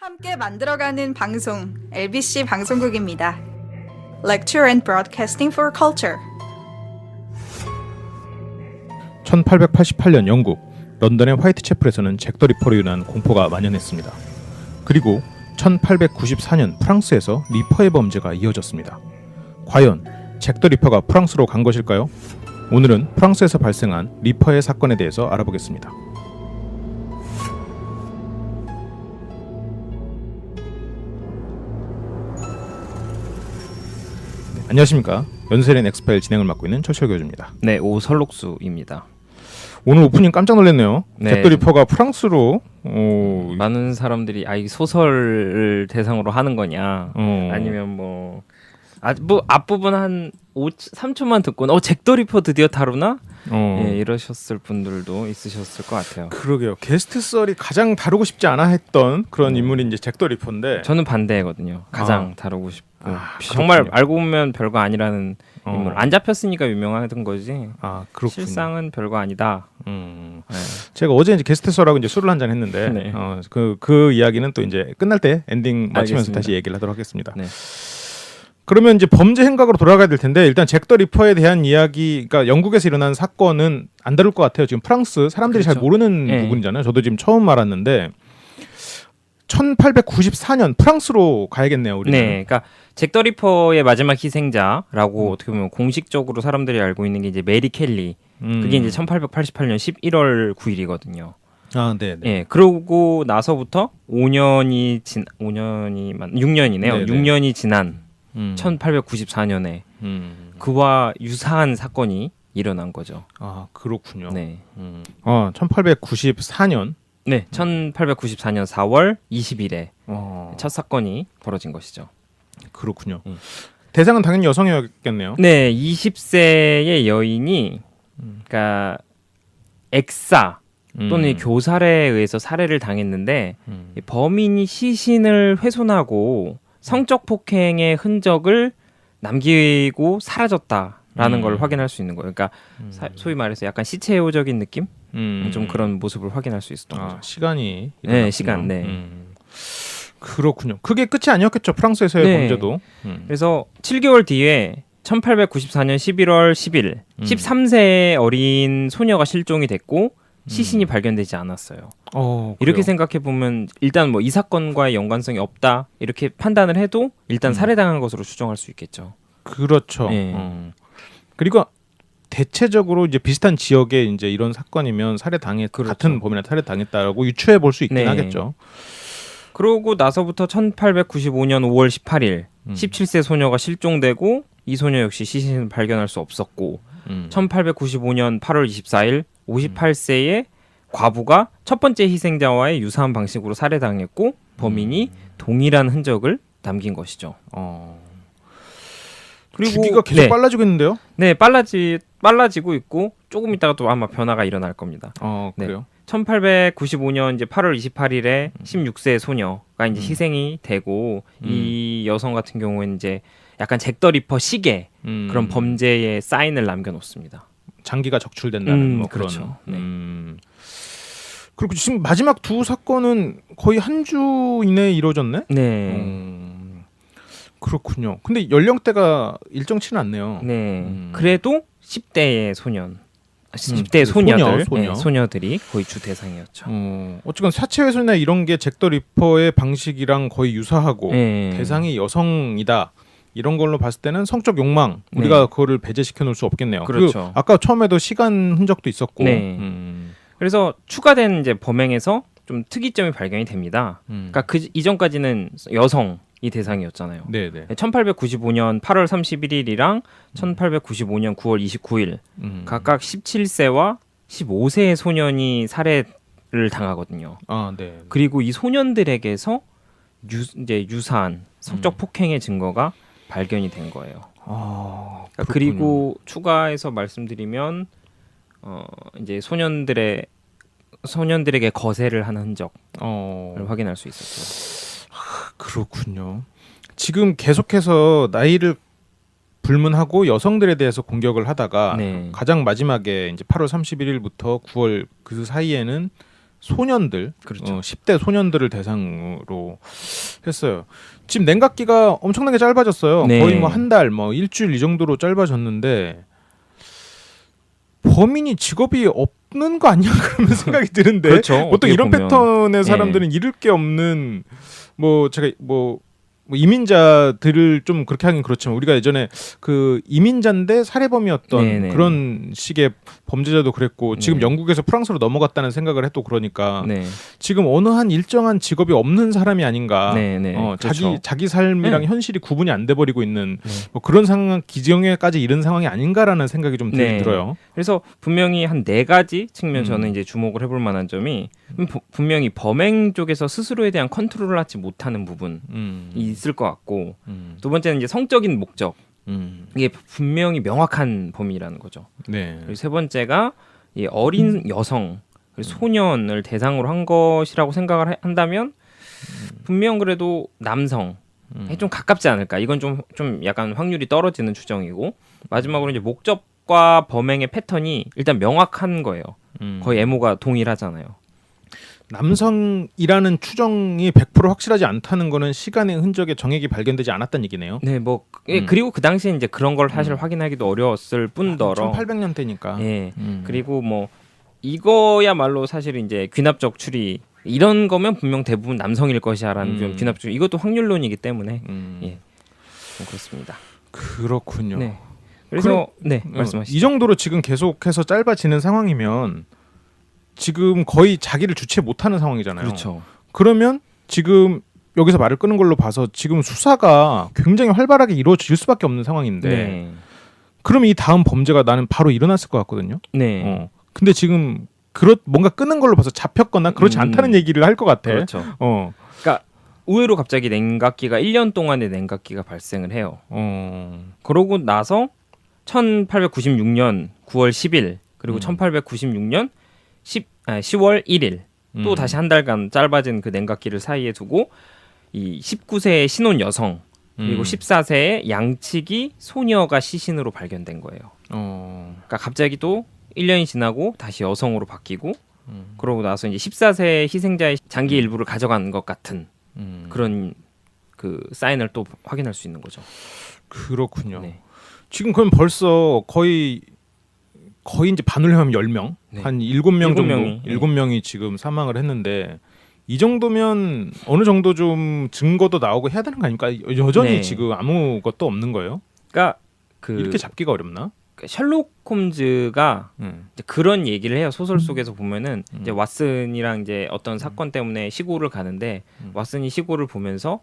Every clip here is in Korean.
함께 만들어가는 방송 LBC 방송국입니다. Lecture and Broadcasting for Culture. 1888년 영국 런던의 화이트채플에서는 잭 더 리퍼로 인한 공포가 만연했습니다. 그리고 1894년 프랑스에서 리퍼의 범죄가 이어졌습니다. 과연 잭 더 리퍼가 프랑스로 간 것일까요? 오늘은 프랑스에서 발생한 리퍼의 사건에 대해서 알아보겠습니다. 안녕하십니까. 연세린 엑스파일 진행을 맡고 있는 철철 교주입니다. 네, 오설록수입니다. 오늘 오프닝 깜짝 놀랐네요. 네. 잭 더 리퍼가 프랑스로 많은 사람들이 이 소설을 대상으로 하는 거냐 아니면 뭐 앞부분 한 3초만 듣고 잭 더 리퍼 드디어 다루나? 예, 이러셨을 분들도 있으셨을 것 같아요. 그러게요. 게스트 썰이 가장 다루고 싶지 않아 했던 그런 인물이 이제 잭 더 리퍼인데 저는 반대거든요. 가장 다루고 싶고 정말 알고 보면 별거 아니라는 인물. 안 잡혔으니까 유명하던 거지. 그렇군요. 실상은 별거 아니다. 네. 제가 어제 이제 게스트 썰하고 이제 술을 한잔 했는데 네. 그 이야기는 또 이제 끝날 때 엔딩 마치면서 알겠습니다. 다시 얘기를 하도록 하겠습니다. 네. 그러면 이제 범죄 행각으로 돌아가야 될 텐데 일단 잭 더 리퍼에 대한 이야기, 그러니까 영국에서 일어난 사건은 안 다룰 것 같아요. 지금 프랑스 사람들이 잘 그렇죠. 모르는 네. 부분이잖아요. 저도 지금 처음 알았는데 1894년 프랑스로 가야겠네요. 우리는. 네, 그러니까 잭 더 리퍼의 마지막 희생자라고 어떻게 보면 공식적으로 사람들이 알고 있는 게 이제 메리 켈리. 그게 이제 1888년 11월 9일이거든요. 네. 예, 그러고 나서부터 6년이네요. 네네. 6년이 지난 1894년에 그와 유사한 사건이 일어난 거죠. 그렇군요. 네. 1894년. 네, 1894년 4월 20일에 첫 사건이 벌어진 것이죠. 그렇군요. 대상은 당연히 여성이었겠네요. 네, 20세의 여인이 그러니까 액사 또는 교살에 의해서 살해를 당했는데 이 범인이 시신을 훼손하고 성적 폭행의 흔적을 남기고 사라졌다라는 걸 확인할 수 있는 거예요. 그러니까 소위 말해서 약간 시체요적인 느낌? 좀 그런 모습을 확인할 수 있었던 거죠. 시간이 네, 일어났군요. 시간. 네. 그렇군요. 그게 끝이 아니었겠죠. 프랑스에서의 네. 범죄도. 그래서 7개월 뒤에 1894년 11월 10일 13세의 어린 소녀가 실종이 됐고 시신이 발견되지 않았어요. 이렇게 생각해 보면 일단 뭐 이 사건과의 연관성이 없다 이렇게 판단을 해도 일단 살해당한 것으로 추정할 수 있겠죠. 그렇죠. 네. 그리고 대체적으로 이제 비슷한 지역에 이제 이런 사건이면 그렇죠. 같은 범인한테 살해당했다라고 유추해 볼 수 있긴 네. 하겠죠. 그러고 그러고 나서부터 1895년 5월 18일 17세 소녀가 실종되고 이 소녀 역시 시신을 발견할 수 없었고 1895년 8월 24일 58세의 과부가 첫 번째 희생자와의 유사한 방식으로 살해당했고 범인이 동일한 흔적을 남긴 것이죠. 그리고 주기가 계속 빨라지겠는데요? 네, 빨라지고 있고 조금 있다가 또 아마 변화가 일어날 겁니다. 그래요? 1895년 이제 8월 28일에 16세 소녀가 이제 희생이 되고 이 여성 같은 경우에는 이제 약간 잭 더 리퍼 식의 그런 범죄의 사인을 남겨놓습니다. 장기가 적출된다는 뭐 그렇죠. 그런. 그리고 지금 마지막 두 사건은 거의 한 주 이내에 이루어졌네. 네. 그렇군요. 근데 연령대가 일정치는 않네요. 네. 그래도 10대의 소년, 10대의 소녀들, 소녀. 네, 소녀들이 거의 주 대상이었죠. 어쨌건 사체훼손이나 이런 게 잭 더 리퍼의 방식이랑 거의 유사하고 네. 대상이 여성이다. 이런 걸로 봤을 때는 성적 욕망 우리가 그거를 배제시켜 놓을 수 없겠네요. 그렇죠. 그리고 아까 처음에도 시간 흔적도 있었고. 네. 그래서 추가된 이제 범행에서 좀 특이점이 발견이 됩니다. 그러니까 이전까지는 여성이 대상이었잖아요. 네네. 1895년 8월 31일이랑 1895년 9월 29일 각각 17세와 15세의 소년이 살해를 당하거든요. 네. 그리고 이 소년들에게서 이제 유사한 성적 폭행의 증거가 발견이 된 거예요. 그리고 추가해서 말씀드리면 이제 소년들에게 거세를 한 흔적을 확인할 수 있었죠. 그렇군요. 지금 계속해서 나이를 불문하고 여성들에 대해서 공격을 하다가 네. 가장 마지막에 이제 8월 31일부터 9월 그 사이에는 소년들, 그렇죠. 10대 소년들을 대상으로 했어요. 지금 냉각기가 엄청나게 짧아졌어요. 네. 거의 뭐 한 달, 뭐 일주일 이 정도로 짧아졌는데 범인이 직업이 없는 거 아니야? 그러면 생각이 드는데 그렇죠. 보통 이런 보면. 패턴의 사람들은 잃을 게 없는 뭐 제가 뭐 이민자들을 좀 그렇게 하긴 그렇지만 우리가 예전에 그 이민자인데 살해범이었던 네네. 그런 식의 범죄자도 그랬고 지금 네. 영국에서 프랑스로 넘어갔다는 생각을 해도 그러니까 네. 지금 어느 한 일정한 직업이 없는 사람이 아닌가. 네, 네. 그렇죠. 자기 삶이랑 네. 현실이 구분이 안 돼 버리고 있는 네. 뭐 그런 상황 기정에까지 이른 상황이 아닌가라는 생각이 좀 네. 들어요. 그래서 분명히 한 4가지 측면 저는 음. 이제 주목을 해볼 만한 점이 분명히 범행 쪽에서 스스로에 대한 컨트롤을 하지 못하는 부분이 있을 것 같고 두 번째는 이제 성적인 목적 이게 분명히 명확한 범위라는 거죠. 네. 그리고 세 번째가 이 어린 여성 그리고 소년을 대상으로 한 것이라고 생각을 한다면 분명 그래도 남성 좀 가깝지 않을까. 이건 좀 약간 확률이 떨어지는 추정이고 마지막으로 이제 목적과 범행의 패턴이 일단 명확한 거예요. 거의 애모가 동일하잖아요. 남성이라는 추정이 100% 확실하지 않다는 거는 시간의 흔적에 정액이 발견되지 않았다는 얘기네요. 네, 뭐 그리고 그 당시에 이제 그런 걸 사실 확인하기도 어려웠을 뿐더러 1800년대니까. 예. 그리고 뭐 이거야말로 사실 이제 귀납적 추리 이런 거면 분명 대부분 남성일 것이야라는 좀 귀납적 추리 이것도 확률론이기 때문에 예. 뭐 그렇습니다. 그렇군요. 네. 그래서 네, 이 말씀하시죠. 정도로 지금 계속해서 짧아지는 상황이면 지금 거의 자기를 주체 못하는 상황이잖아요. 그렇죠. 그러면 지금 여기서 말을 끄는 걸로 봐서 지금 수사가 굉장히 활발하게 이루어질 수밖에 없는 상황인데 네. 그럼 이 다음 범죄가 나는 바로 일어났을 것 같거든요. 네. 근데 지금 뭔가 끄는 걸로 봐서 잡혔거나 그렇지 않다는 얘기를 할 것 같아. 그렇죠. 그러니까 의외로 갑자기 냉각기가 1년 동안의 냉각기가 발생을 해요. 그러고 나서 1896년 9월 10일 그리고 1896년 10월 1일 또 다시 한 달간 짧아진 그 냉각기를 사이에 두고 이 19세의 신혼 여성 그리고 14세의 양치기 소녀가 시신으로 발견된 거예요. 그러니까 갑자기 또 1년이 지나고 다시 여성으로 바뀌고 그러고 나서 이제 14세의 희생자의 장기 일부를 가져간 것 같은 그런 그 사인을 또 확인할 수 있는 거죠. 그렇군요. 네. 지금 그럼 벌써 거의 이제 반을 하면 10명, 네. 한 7명 정도, 7명이. 7명이 지금 사망을 했는데 이 정도면 어느 정도 좀 증거도 나오고 해야 되는 거 아닙니까? 여전히 네. 지금 아무것도 없는 거예요? 그러니까 이렇게 잡기가 어렵나? 셜록 홈즈가 이제 그런 얘기를 해요. 소설 속에서 보면은 이제 왓슨이랑 이제 어떤 사건 때문에 시골을 가는데 왓슨이 시골을 보면서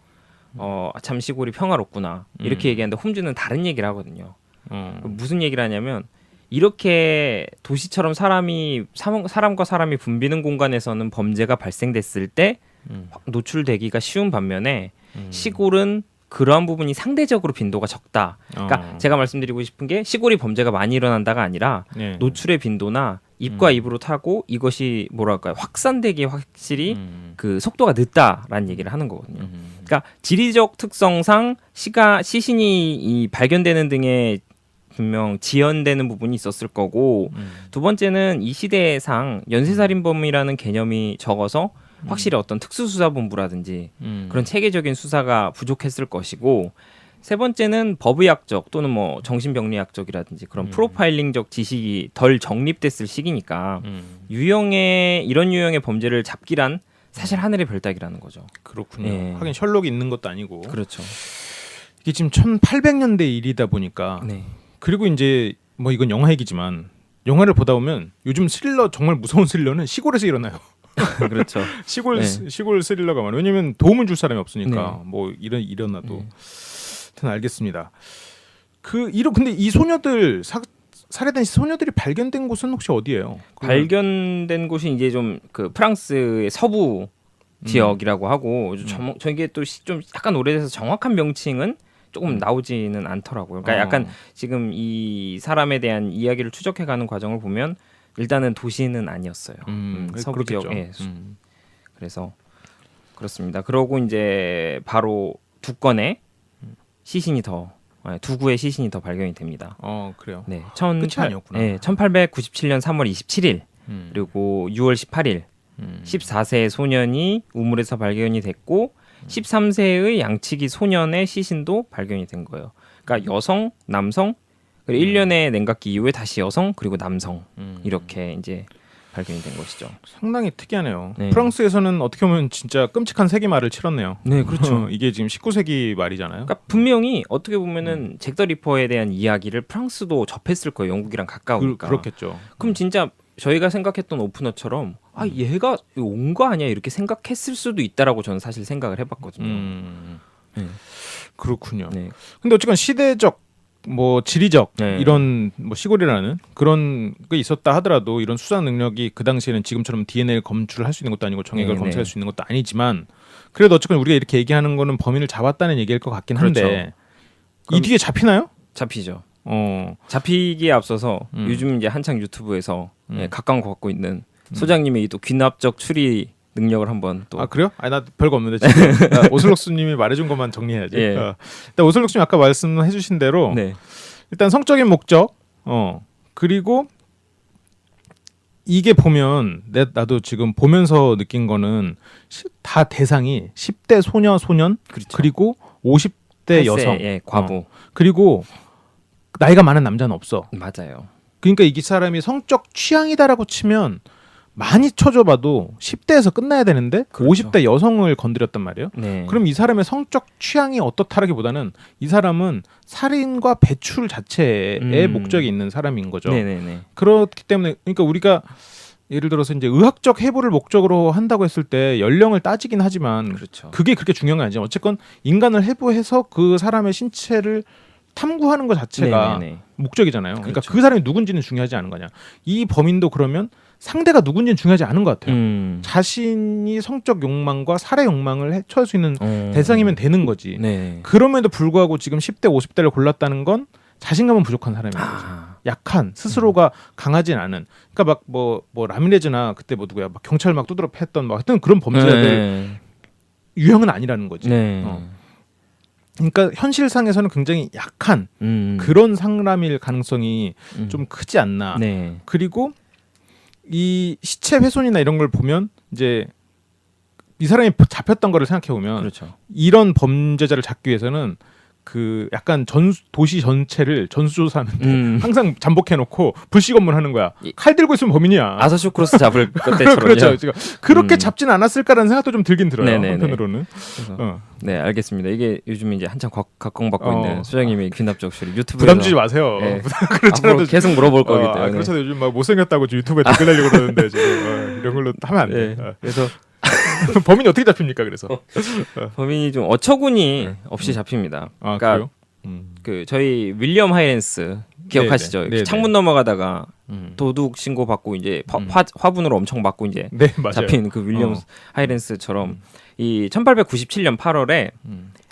참 시골이 평화롭구나 이렇게 얘기하는데 홈즈는 다른 얘기를 하거든요. 무슨 얘기를 하냐면 이렇게 도시처럼 사람과 사람이 붐비는 공간에서는 범죄가 발생됐을 때 노출되기가 쉬운 반면에 시골은 그러한 부분이 상대적으로 빈도가 적다. 그러니까 제가 말씀드리고 싶은 게 시골이 범죄가 많이 일어난다가 아니라 네. 노출의 빈도나 입과 입으로 타고 이것이 뭐랄까요 확산되기에 확실히 그 속도가 늦다라는 얘기를 하는 거거든요. 그러니까 지리적 특성상 시신이 이 발견되는 등의 분명 지연되는 부분이 있었을 거고 두 번째는 이 시대상 연쇄살인범이라는 개념이 적어서 확실히 어떤 특수수사본부라든지 그런 체계적인 수사가 부족했을 것이고 세 번째는 법의학적 또는 뭐 정신병리학적이라든지 그런 프로파일링적 지식이 덜 정립됐을 시기니까 이런 유형의 범죄를 잡기란 사실 하늘의 별따기라는 거죠. 그렇군요. 네. 하긴 셜록이 있는 것도 아니고 그렇죠. 이게 지금 1800년대 일이다 보니까 네. 그리고 이제 뭐 이건 영화 얘기지만 영화를 보다 보면 요즘 스릴러 정말 무서운 스릴러는 시골에서 일어나요. 그렇죠. 시골 스릴러가 많아요. 왜냐면 도움을 줄 사람이 없으니까 뭐 일어나도. 하여튼 알겠습니다. 근데 이 소녀들 살해된 소녀들이 발견된 곳은 혹시 어디예요? 발견된 곳이 이제 좀 그 프랑스의 서부 지역이라고 하고 저게 또 좀 약간 오래돼서 정확한 명칭은 조금 나오지는 않더라고요. 그러니까 약간 지금 이 사람에 대한 이야기를 추적해가는 과정을 보면 일단은 도시는 아니었어요. 서부 지역. 그래서 그렇습니다. 그러고 이제 바로 두 건의 시신이 두 구의 시신이 더 발견이 됩니다. 그래요. 네, 끝이 아니었구나. 네, 1897년 3월 27일 그리고 6월 18일 음. 14세의 소년이 우물에서 발견이 됐고 13세의 양치기 소년의 시신도 발견이 된 거예요. 그러니까 여성, 남성, 그리고 1년의 냉각기 이후에 다시 여성 그리고 남성 이렇게 이제 발견이 된 것이죠. 상당히 특이하네요. 네. 프랑스에서는 어떻게 보면 진짜 끔찍한 세기말을 치렀네요. 네, 그렇죠. 이게 지금 19세기 말이잖아요. 그러니까 분명히 어떻게 보면은 잭 더 리퍼에 대한 이야기를 프랑스도 접했을 거예요. 영국이랑 가까우니까. 그렇겠죠. 그럼 진짜 저희가 생각했던 오프너처럼 아 얘가 온 거 아니야 이렇게 생각했을 수도 있다라고 저는 사실 생각을 해봤거든요. 네. 그렇군요. 네. 근데 어쨌건 시대적 뭐 지리적 네. 이런 뭐 시골이라는 그런 게 있었다 하더라도 이런 수사 능력이 그 당시에는 지금처럼 DNA를 검출할 수 있는 것도 아니고 정액을 네, 검출할 네. 수 있는 것도 아니지만 그래도 어쨌건 우리가 이렇게 얘기하는 거는 범인을 잡았다는 얘기일 것 같긴 한데 그렇죠. 이 뒤에 잡히나요? 잡히죠. 어. 잡히기에 앞서서 요즘 이제 한창 유튜브에서 예, 각광받고 있는 소장님의 또 귀납적 추리 능력을 한번 또 아 그래요? 아니 나 별거 없는데 지금 오슬록스님이 말해준 것만 정리해야지. 예. 일단 오슬록스님 아까 말씀해주신 대로 네. 일단 성적인 목적, 그리고 이게 보면 나도 지금 보면서 느낀 거는 다 대상이 10대 소녀 소년 그렇죠. 그리고 50대 8세, 여성, 예, 과부. 그리고 나이가 많은 남자는 없어. 맞아요. 그러니까 이 사람이 성적 취향이다라고 치면 많이 쳐줘봐도 10대에서 끝나야 되는데 그렇죠. 50대 여성을 건드렸단 말이에요. 네. 그럼 이 사람의 성적 취향이 어떻다라기보다는 이 사람은 살인과 배출 자체에 목적이 있는 사람인 거죠. 네네네. 그렇기 때문에 그러니까 우리가 예를 들어서 이제 의학적 해부를 목적으로 한다고 했을 때 연령을 따지긴 하지만 그렇죠. 그게 그렇게 중요한 게 아니죠. 어쨌건 인간을 해부해서 그 사람의 신체를 탐구하는 것 자체가 네네네. 목적이잖아요. 그러니까 그렇죠. 그 사람이 누군지는 중요하지 않은 거냐. 이 범인도 그러면 상대가 누군지는 중요하지 않은 것 같아요. 자신이 성적 욕망과 살해 욕망을 해처할 수 있는 대상이면 되는 거지. 네. 그럼에도 불구하고 지금 10대, 50대를 골랐다는 건 자신감은 부족한 사람인 거지. 아. 약한 스스로가 강하진 않은. 그러니까 막 뭐 라미레즈나 그때 뭐 누구야 막 경찰 막 두드러 팼던 막 하여튼 그런 범죄자들 네. 유형은 아니라는 거지. 네. 그러니까 현실상에서는 굉장히 약한 음. 그런 사람일 가능성이 좀 크지 않나. 네. 그리고 이 시체 훼손이나 이런 걸 보면 이제 이 사람이 잡혔던 거를 생각해 보면 그렇죠. 이런 범죄자를 잡기 위해서는 그 약간 도시 전체를 전수조사하는데 항상 잠복해 놓고 불시 검문하는 거야. 칼 들고 있으면 범인이야. 아사쇼 크로스 잡을 때처럼요. 그렇죠. 지금 그렇게 잡진 않았을까라는 생각도 좀 들긴 들어요. 네네네. 한편으로는. 그래서 네, 알겠습니다. 이게 요즘 이제 한창 각광받고 어. 있는 소장님의 귀납적 추리 유튜브에서 부담 주지 마세요. 네. 그렇잖아요. 앞으로 계속 물어볼 거기 때문에. 그렇잖아요. 요즘 막 못생겼다고 유튜브에 댓글 달리고 그러는데 지금 이런 걸로 하면 안 돼. 네. 그래서 범인이 어떻게 잡힙니까? 그래서. 범인이 좀 어처구니 없이 잡힙니다. 아, 그러니까 그래요? 그 저희 윌리엄 하이렌스 기억하시죠? 네네. 네네. 창문 넘어가다가 도둑 신고 받고 이제 화분으로 엄청 맞고 이제 네, 맞아요. 잡힌 그 윌리엄 하이렌스처럼 이 1897년 8월에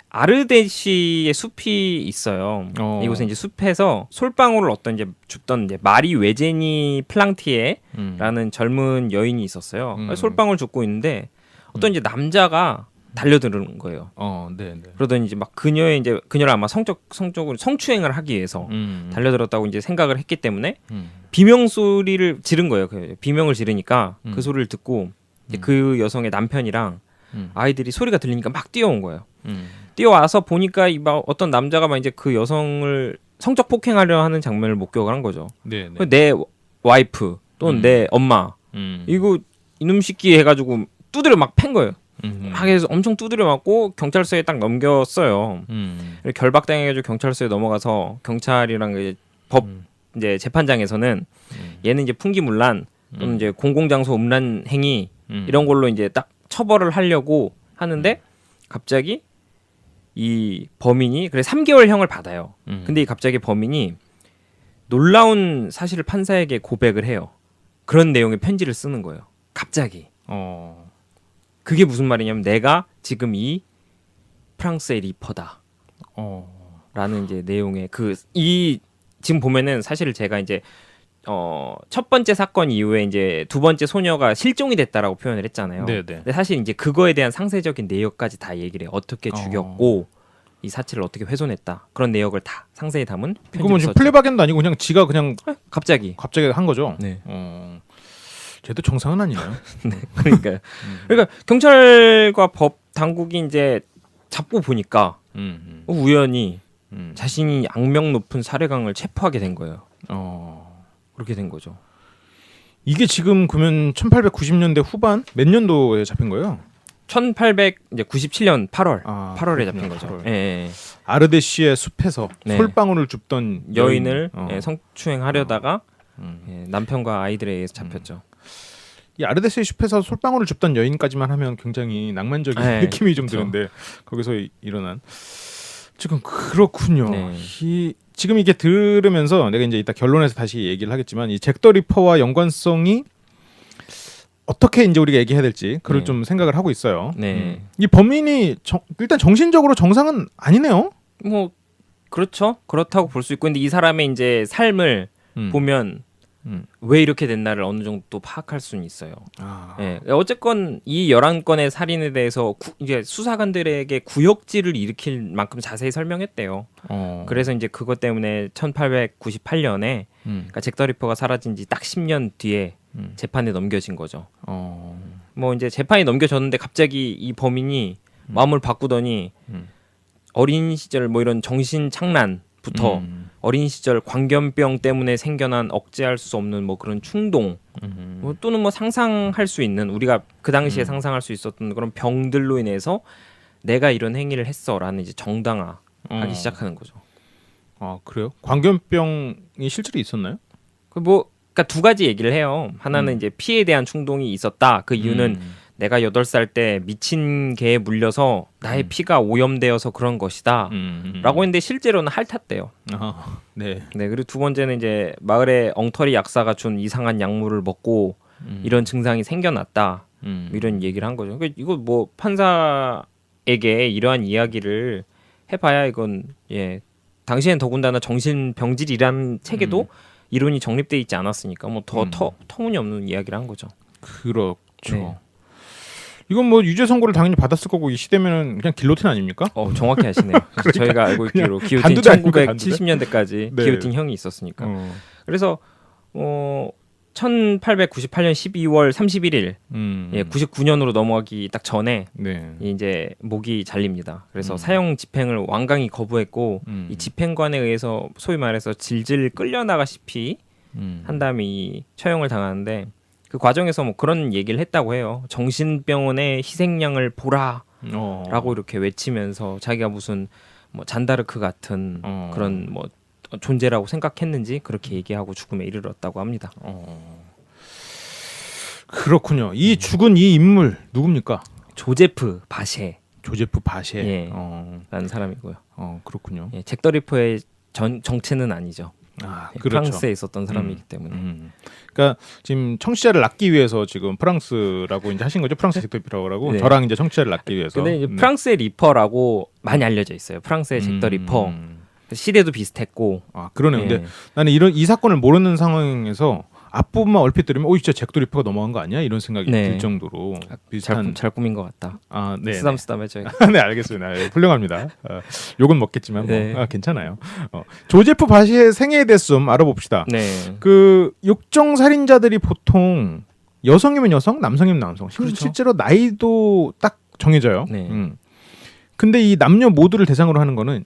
아르데시의 숲이 있어요. 이곳에 이제 숲에서 솔방울을 어떤 이제 줍던 이제 마리 외제니 플랑티에라는 젊은 여인이 있었어요. 솔방울 줍고 있는데 어떤 이제 남자가 달려드는 거예요. 네, 네. 그러더니 이제 막 그녀를 아마 성적으로 성추행을 하기 위해서 달려들었다고 이제 생각을 했기 때문에 비명 소리를 지른 거예요. 그 비명을 지르니까 그 소리를 듣고 이제 그 여성의 남편이랑 아이들이 소리가 들리니까 막 뛰어온 거예요. 뛰어와서 보니까 막 어떤 남자가 막 이제 그 여성을 성적 폭행하려 하는 장면을 목격을 한 거죠. 네, 네. 내 와이프 또는 내 엄마 이거 이놈 새끼 해가지고 두드려 막 팬 거예요. 하게해서 엄청 두드려 맞고 경찰서에 딱 넘겼어요. 이렇게 결박당해가지고 경찰서에 넘어가서 경찰이랑 이제 법 이제 재판장에서는 얘는 이제 풍기문란 또는 이제 공공장소 음란 행위 이런 걸로 이제 딱 처벌을 하려고 하는데 갑자기 이 범인이 그래 3개월형을 받아요. 근데 이 갑자기 범인이 놀라운 사실을 판사에게 고백을 해요. 그런 내용의 편지를 쓰는 거예요. 갑자기. 그게 무슨 말이냐면 내가 지금 이 프랑스의 리퍼다. 라는 이제 내용의 이 지금 보면은 사실 제가 이제 첫 번째 사건 이후에 이제 두 번째 소녀가 실종이 됐다라고 표현을 했잖아요. 네네. 근데 사실 이제 그거에 대한 상세적인 내역까지 다 얘기를 해요. 어떻게 죽였고 이 사체를 어떻게 훼손했다. 그런 내역을 다 상세히 담은 그러면 편지를 지금 썼죠. 플레이바겐도 아니고 그냥 지가 그냥 갑자기 한 거죠. 네. 쟤도 정상은 아니네요. 그러니까요. 그러니까 경찰과 법 당국이 이제 잡고 보니까 우연히 자신이 악명 높은 살해강을 체포하게 된 거예요. 그렇게 된 거죠. 이게 지금 그러면 1890년대 후반 몇 년도에 잡힌 거예요? 1897년 8월. 8월에 잡힌 그렇군요, 거죠. 8월. 예. 아르데시의 숲에서 네. 솔방울을 줍던 여인을 여인. 성추행하려다가 남편과 아이들에 의해서 잡혔죠. 이 아르데시의 숲에서 솔방울을 줍던 여인까지만 하면 굉장히 낭만적인 네, 느낌이 좀 그렇죠. 드는데 거기서 일어난 지금 그렇군요. 네. 지금 이게 들으면서 내가 이제 이따 결론에서 다시 얘기를 하겠지만 이 잭 더 리퍼와 연관성이 어떻게 이제 우리가 얘기해야 될지 그걸 네. 좀 생각을 하고 있어요. 네. 이 범인이 일단 정신적으로 정상은 아니네요. 뭐 그렇죠. 그렇다고 볼 수 있고 근데 이 사람의 이제 삶을 보면 왜 이렇게 됐나를 어느 정도 또 파악할 수는 있어요. 예. 어쨌건 이 11건의 살인에 대해서 이제 수사관들에게 구역질을 일으킬 만큼 자세히 설명했대요. 그래서 이제 그것 때문에 1898년에 그러니까 잭 더 리퍼가 사라진 지 딱 10년 뒤에 재판에 넘겨진 거죠. 뭐 이제 재판이 넘겨졌는데 갑자기 이 범인이 마음을 바꾸더니 어린 시절 뭐 이런 정신 착란부터 어린 시절 광견병 때문에 생겨난 억제할 수 없는 뭐 그런 충동 뭐 또는 뭐 상상할 수 있는 우리가 그 당시에 상상할 수 있었던 그런 병들로 인해서 내가 이런 행위를 했어라는 이제 정당화하기 시작하는 거죠. 그래요? 광견병이 실제로 있었나요? 그러니까 두 가지 얘기를 해요. 하나는 이제 피해에 대한 충동이 있었다. 그 이유는 내가 8살 때 미친 개에 물려서 나의 피가 오염되어서 그런 것이다. 라고 했는데 실제로는 핥았대요. 네. 그리고 두 번째는 이제 마을의 엉터리 약사가 준 이상한 약물을 먹고 이런 증상이 생겨났다. 이런 얘기를 한 거죠. 그러니까 이거 뭐 판사에게 이러한 이야기를 해봐야 이건 당시엔 더군다나 정신병질이라는 책에도 이론이 정립돼 있지 않았으니까 뭐 더 터무니없는 이야기를 한 거죠. 그렇죠. 네. 이건 뭐 유죄 선고를 당연히 받았을 거고 이 시대면은 그냥 길로틴 아닙니까? 정확히 아시네요. 저희가 알고 있기로 기요틴 한두대 아닙니까, 1970년대까지 네. 기요틴 형이 있었으니까. 그래서 1898년 12월 31일 99년으로 넘어가기 딱 전에 이제 목이 잘립니다. 그래서 사형 집행을 완강히 거부했고 이 집행관에 의해서 소위 말해서 질질 끌려나가시피 한 다음에 이 처형을 당하는데 그 과정에서 뭐 그런 얘기를 했다고 해요. 정신병원의 희생양을 보라라고 이렇게 외치면서 자기가 무슨 뭐 잔다르크 같은 그런 뭐 존재라고 생각했는지 그렇게 얘기하고 죽음에 이르렀다고 합니다. 그렇군요. 이 죽은 이 인물 누굽니까? 조제프 바셰. 조제프 바셰. 라는 사람이고요. 그렇군요. 잭 더 리퍼의 정체는 아니죠. 그렇죠. 프랑스에 있었던 사람이기 때문에. 그러니까 지금 청취자를 낳기 위해서 지금 프랑스라고 이제 하신 거죠. 프랑스 잭 더 리퍼라고. 네. 저랑 이제 청취자를 낳기 위해서. 근데 이제 프랑스의 리퍼라고 많이 알려져 있어요. 프랑스의 잭 더 리퍼. 시대도 비슷했고. 그러네. 근데 나는 이 사건을 모르는 상황에서 앞부분만 얼핏 들으면 진짜 잭 더 리퍼가 넘어간 거 아니야? 이런 생각이 들 정도로 비슷한. 잘 꾸민 것 같다. 네. 쓰담쓰담해져요. 네, 알겠습니다. 훌륭합니다. 욕은 먹겠지만 네. 괜찮아요. 조제프 바시의 생애에 대해서 좀 알아봅시다. 네. 그 육정 살인자들이 보통 여성이면 여성, 남성이면 남성. 그렇죠. 실제로 나이도 딱 정해져요. 네. 근데 이 남녀 모두를 대상으로 하는 거는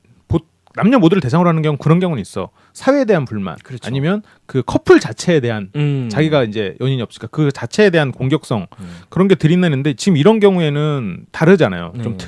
남녀 모두를 대상으로 하는 경우 그런 경우는 있어. 사회에 대한 불만, 그렇죠. 아니면 그 커플 자체에 대한 자기가 이제 연인이 없으니까 그 자체에 대한 공격성 그런 게 들이내는데 지금 이런 경우에는 다르잖아요. 좀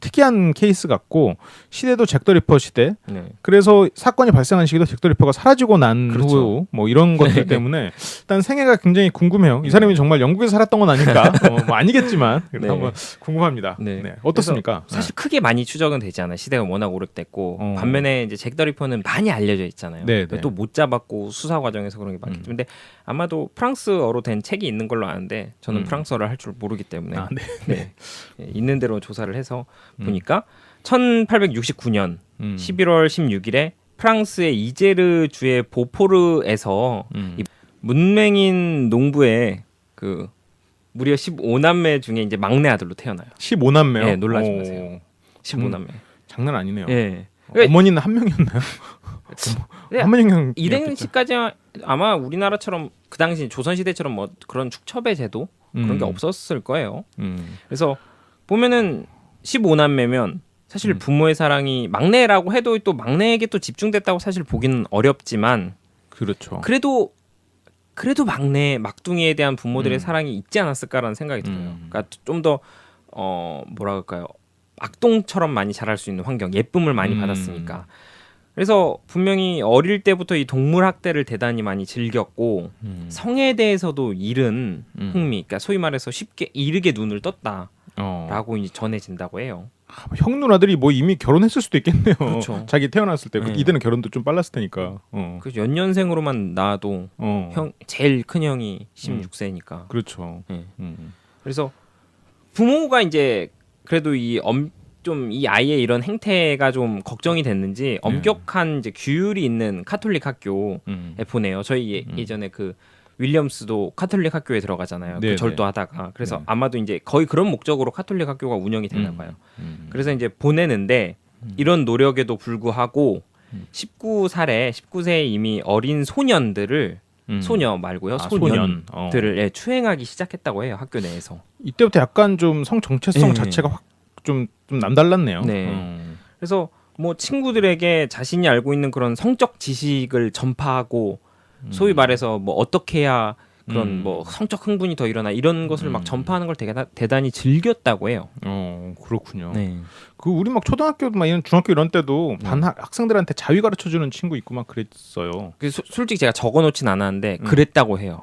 특이한 케이스 같고 시대도 잭 더 리퍼 시대. 그래서 사건이 발생한 시기도 잭 더 리퍼가 사라지고 난 후 뭐 이런 것들 때문에 일단 생애가 굉장히 궁금해요. 이 사람이 정말 영국에서 살았던 건 아닐까? 뭐 아니겠지만 그래서 한번 궁금합니다. 어떻습니까? 사실 크게 많이 추적은 되지 않아요. 시대가 워낙 오래됐고 반면에 이제 잭 더 리퍼는 많이 알려져 있잖아요. 또 못 잡았고 수사 과정에서 그런 게 많겠죠. 근데 아마도 프랑스어로 된 책이 있는 걸로 아는데 저는 프랑스어를 할 줄 모르기 때문에 있는 대로 조사를 해서 보니까 1869년 11월 16일에 프랑스의 이제르 주의 보포르에서 이 문맹인 농부의 그 무려 15남매 중에 이제 막내 아들로 태어나요. 15남매요? 네, 놀라지 마세요. 15남매. 장난 아니네요. 예. 어머니는 한 명이었나요? 네, 한문형 이행시까지 아마 우리나라처럼 그 당시 조선시대처럼 뭐 그런 축첩의 제도 그런 게 없었을 거예요. 그래서 보면은 15남매면 사실 부모의 사랑이 막내라고 해도 또 막내에게 또 집중됐다고 사실 보기는 어렵지만 그렇죠. 그래도 막내 막둥이에 대한 부모들의 사랑이 있지 않았을까라는 생각이 들어요. 그러니까 좀 더 뭐라 그럴까요? 악동처럼 많이 자랄 수 있는 환경, 예쁨을 많이 받았으니까. 그래서 분명히 어릴 때부터 이 동물 학대를 대단히 많이 즐겼고 성에 대해서도 잃은 흥미, 그러니까 소위 말해서 쉽게 이르게 눈을 떴다라고 이제 전해진다고 해요. 형 누나들이 뭐 이미 결혼했을 수도 있겠네요. 그렇죠. 자기 태어났을 때 네. 이때는 결혼도 좀 빨랐을 테니까. 그 연년생으로만 낳아도 형 제일 큰 형이 16세니까. 그렇죠. 네. 그래서 부모가 이제 그래도 좀 이 아이의 이런 행태가 좀 걱정이 됐는지 엄격한 이제 규율이 있는 카톨릭 학교에 보내요. 저희 예전에 그 윌리엄스도 카톨릭 학교에 들어가잖아요. 그 절도하다가. 그래서 아마도 이제 거의 그런 목적으로 카톨릭 학교가 운영이 되나 봐요. 그래서 이제 보내는데 이런 노력에도 불구하고 19세에 이미 어린 소년들을 소녀 말고요. 소년들을 추행하기 시작했다고 해요. 학교 내에서. 이때부터 약간 좀 성 정체성 자체가 확 좀 남달랐네요. 네. 그래서 뭐 친구들에게 자신이 알고 있는 그런 성적 지식을 전파하고 소위 말해서 뭐 어떻게 해야 그런 뭐 성적 흥분이 더 일어나 이런 것을 막 전파하는 걸 대단히 즐겼다고 해요. 그렇군요. 네. 그 우리 막 초등학교도 막 이런 중학교 이런 때도 반 학생들한테 자위 가르쳐 주는 친구 있고 막 그랬어요. 솔직히 제가 적어놓진 않았는데 그랬다고 해요.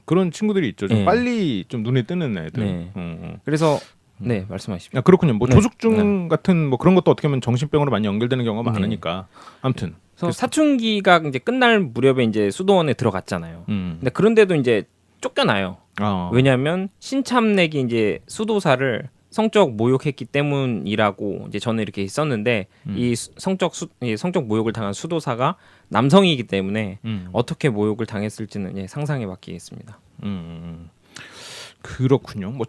그런 친구들이 있죠. 좀 빨리 좀 눈에 뜨는 애들. 네. 그래서 네, 말씀하십시오. 그렇군요. 뭐 조숙중 같은 뭐 그런 것도 어떻게 보면 정신병으로 많이 연결되는 경우가 많으니까. 아무튼. 그래서 사춘기가 이제 끝날 무렵에 이제 수도원에 들어갔잖아요. 근데 그런데도 이제 쫓겨나요. 왜냐하면 신참내기 이제 수도사를 성적 모욕했기 때문이라고 이제 저는 이렇게 썼는데 이 성적 모욕을 당한 수도사가 남성이기 때문에 어떻게 모욕을 당했을지는 상상에 맡기겠습니다. 그렇군요. 뭐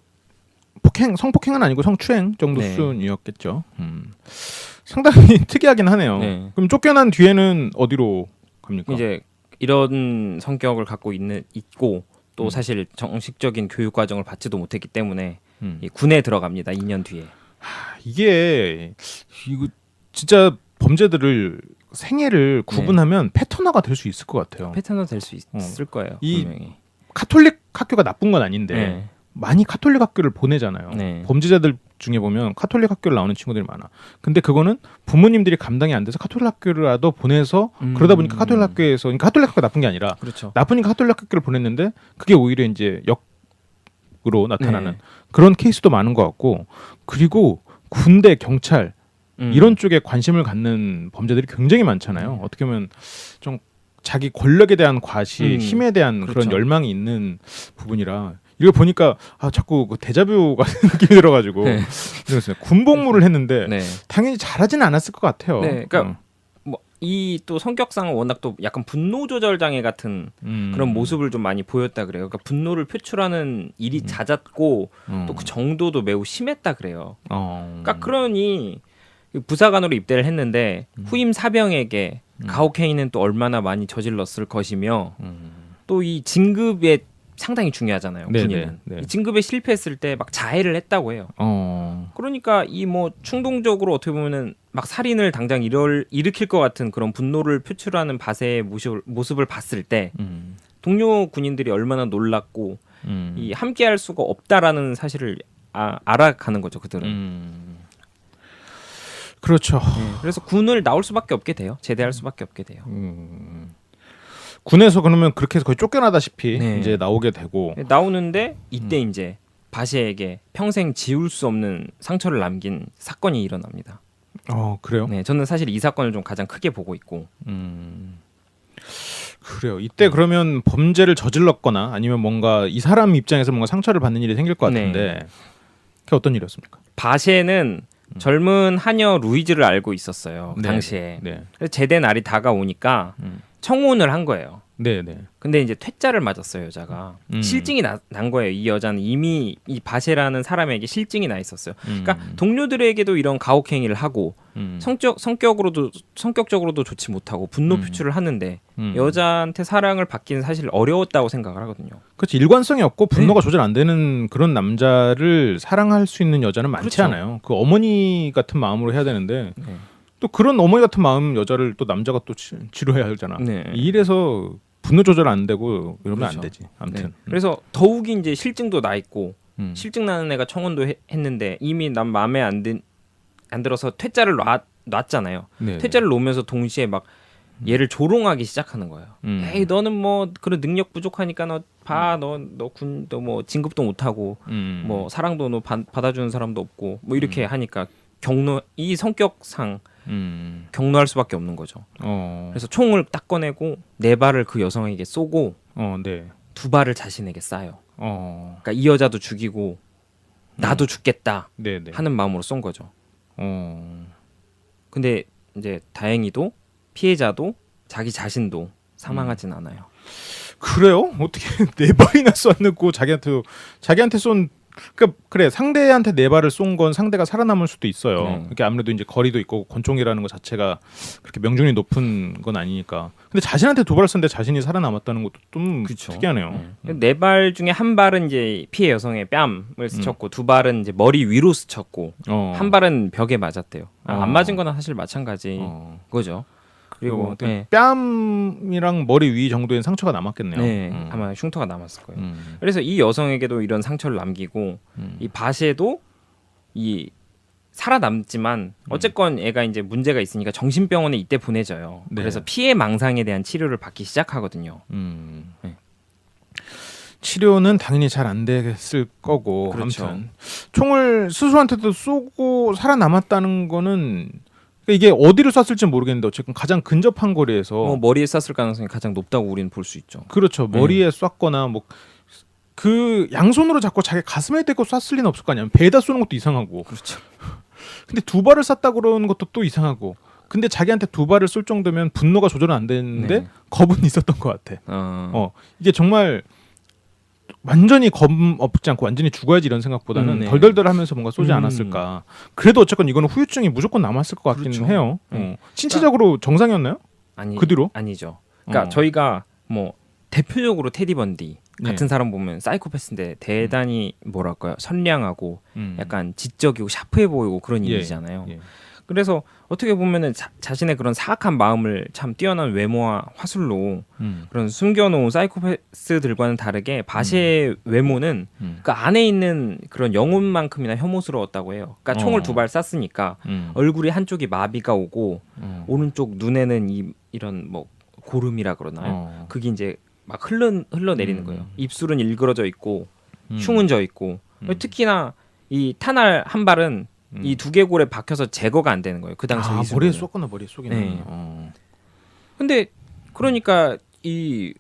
성폭행은 아니고 성추행 정도 수준이었겠죠. 상당히 특이하긴 하네요. 네. 그럼 쫓겨난 뒤에는 어디로 갑니까? 이제 이런 성격을 갖고 있고 또 사실 정식적인 교육 과정을 받지도 못했기 때문에 이 군에 들어갑니다. 2년 뒤에. 이거 진짜 범죄들을 생애를 구분하면 패턴화가 될 수 있을 것 같아요. 패턴화 될 수 있을 거예요. 이 분명히. 카톨릭 학교가 나쁜 건 아닌데 네. 많이 카톨릭 학교를 보내잖아요. 네. 범죄자들 중에 보면 카톨릭 학교를 나오는 친구들이 많아. 근데 그거는 부모님들이 감당이 안 돼서 카톨릭 학교라도 보내서 그러다 보니까 카톨릭 학교에서 그러니까 카톨릭 학교가 나쁜 게 아니라 그렇죠. 나쁘니까 카톨릭 학교를 보냈는데 그게 오히려 이제 역으로 나타나는 그런 케이스도 많은 것 같고 그리고 군대, 경찰 이런 쪽에 관심을 갖는 범죄들이 굉장히 많잖아요. 어떻게 보면 좀 자기 권력에 대한 과시, 힘에 대한 그렇죠. 그런 열망이 있는 부분이라 이거 보니까 자꾸 그 데자뷰 같은 느낌이 들어가지고 그랬어요. 군복무를 했는데 당연히 잘하지는 않았을 것 같아요. 네, 그러니까 뭐 이 또 성격상은 워낙 또 약간 분노 조절 장애 같은 그런 모습을 좀 많이 보였다 그래요. 그러니까 분노를 표출하는 일이 잦았고 또 그 정도도 매우 심했다 그래요. 그러니까 그러니 부사관으로 입대를 했는데 후임 사병에게 가혹행위는 또 얼마나 많이 저질렀을 것이며 또 이 진급에 상당히 중요하잖아요. 군인은 이 진급에 실패했을 때 막 자해를 했다고 해요. 그러니까 이 뭐 충동적으로 어떻게 보면은 막 살인을 당장 일으킬 것 같은 그런 분노를 표출하는 바세의 모습을 봤을 때 동료 군인들이 얼마나 놀랐고 이 함께할 수가 없다라는 사실을 알아가는 거죠. 그들은. 그렇죠. 그래서 군을 나올 수밖에 없게 돼요. 제대할 수밖에 없게 돼요. 군에서 그러면 그렇게 해서 거의 쫓겨나다시피 이제 나오게 되고 나오는데 이때 이제 바시에게 평생 지울 수 없는 상처를 남긴 사건이 일어납니다. 그래요? 네, 저는 사실 이 사건을 좀 가장 크게 보고 있고. 그래요. 이때 그러면 범죄를 저질렀거나 아니면 뭔가 이 사람 입장에서 뭔가 상처를 받는 일이 생길 것 같은데 그게 어떤 일이었습니까? 바시에는 젊은 하녀 루이즈를 알고 있었어요. 당시에. 그래서 제대 날이 다가오니까 청혼을 한 거예요. 근데 이제 퇴짜를 맞았어요, 여자가. 실증이 난 거예요. 이 여자는 이미 이 바시라는 사람에게 실증이 나 있었어요. 그러니까 동료들에게도 이런 가혹행위를 하고 성격적으로도 좋지 못하고 분노 표출을 하는데 여자한테 사랑을 받기는 사실 어려웠다고 생각을 하거든요. 그렇지. 일관성이 없고 분노가 조절 안 되는 그런 남자를 사랑할 수 있는 여자는 많지 그렇죠. 않아요. 그 어머니 같은 마음으로 해야 되는데 또 그런 어머니 같은 마음 여자를 또 남자가 또 치료해야 하잖아. 네. 이래서 분노 조절 안 되고 이러면 그렇죠. 안 되지. 아무튼. 네. 그래서 더욱이 이제 실증도 나 있고 실증 나는 애가 청혼도 했는데 이미 난 마음에 안 들어서 퇴짜를 놨잖아요. 네. 퇴짜를 놓으면서 동시에 막 얘를 조롱하기 시작하는 거예요. 에이 너는 뭐 그런 능력 부족하니까 너 뭐 진급도 못하고 뭐 사랑도 너 받아주는 사람도 없고 뭐 이렇게 하니까 이 성격상 경노할 수밖에 없는 거죠. 그래서 총을 딱 꺼내고 4발을 그 여성에게 쏘고 네. 2발을 자신에게 쏴요. 그러니까 이 여자도 죽이고 나도 죽겠다 네, 네. 하는 마음으로 쏜 거죠. 근데 이제 다행히도 피해자도 자기 자신도 사망하진 않아요. 그래요? 어떻게 4발이나 쐈고 자기한테 쏜 그러니까 그래 상대한테 4발을 쏜 건 상대가 살아남을 수도 있어요. 네. 그게 아무래도 이제 거리도 있고 권총이라는 것 자체가 그렇게 명중률이 높은 건 아니니까. 근데 자신한테 2발을 쐈는데 자신이 살아남았다는 것도 좀 그쵸. 특이하네요. 4발 중에 1발은 이제 피해 여성의 뺨을 스쳤고 2발은 이제 머리 위로 스쳤고 1발은 벽에 맞았대요. 안 맞은 거는 사실 마찬가지인 거죠. 그리고 네. 뺨이랑 머리 위 정도의 상처가 남았겠네요. 네, 아마 흉터가 남았을 거예요. 그래서 이 여성에게도 이런 상처를 남기고 이 바시에도 이 살아남지만 어쨌건 애가 이제 문제가 있으니까 정신병원에 이때 보내져요. 네. 그래서 피해 망상에 대한 치료를 받기 시작하거든요. 네. 치료는 당연히 잘 안 됐을 거고. 그렇죠. 아무튼 총을 스스로한테도 쏘고 살아남았다는 거는 이게 어디를 쐈을지 모르겠는데 어쨌든 가장 근접한 거리에서 머리에 쐈을 가능성이 가장 높다고 우리는 볼 수 있죠. 그렇죠. 머리에 쐈거나 뭐 그 양손으로 잡고 자기 가슴에 대고 쐈을 리는 없을 거 아니야. 배에다 쏘는 것도 이상하고. 그렇죠. 근데 2발을 쐈다 그러는 것도 또 이상하고. 근데 자기한테 2발을 쏠 정도면 분노가 조절은 안 되는데 네. 겁은 있었던 것 같아. 이게 정말 완전히 겁 없지 않고 완전히 죽어야지 이런 생각보다는 네. 덜덜덜하면서 뭔가 쏘지 않았을까. 그래도 어쨌건 이거는 후유증이 무조건 남았을 것 같기는 그렇죠. 해요. 신체적으로 정상이었나요? 그 뒤로? 아니죠. 그러니까 저희가 뭐 대표적으로 테디 번디 같은 사람 보면 사이코패스인데 대단히 뭐랄까요 선량하고 약간 지적이고 샤프해 보이고 그런 이미지잖아요. 그래서 어떻게 보면은 자신의 그런 사악한 마음을 참 뛰어난 외모와 화술로 그런 숨겨놓은 사이코패스들과는 다르게 바시의 외모는 그 안에 있는 그런 영혼만큼이나 혐오스러웠다고 해요. 그러니까 총을 2발 쐈으니까 얼굴이 한쪽이 마비가 오고 오른쪽 눈에는 이런 뭐 고름이라 그러나요? 그게 이제 막 흘러내리는 거예요. 입술은 일그러져 있고 흉은 져 있고 특히나 이 탄알 한 발은 이 두개골에 박혀서 제거가 안 되는 거예요. 그 당시 머리에 쏘거나 머리에 쏘긴. 네. 근데 그러니까 이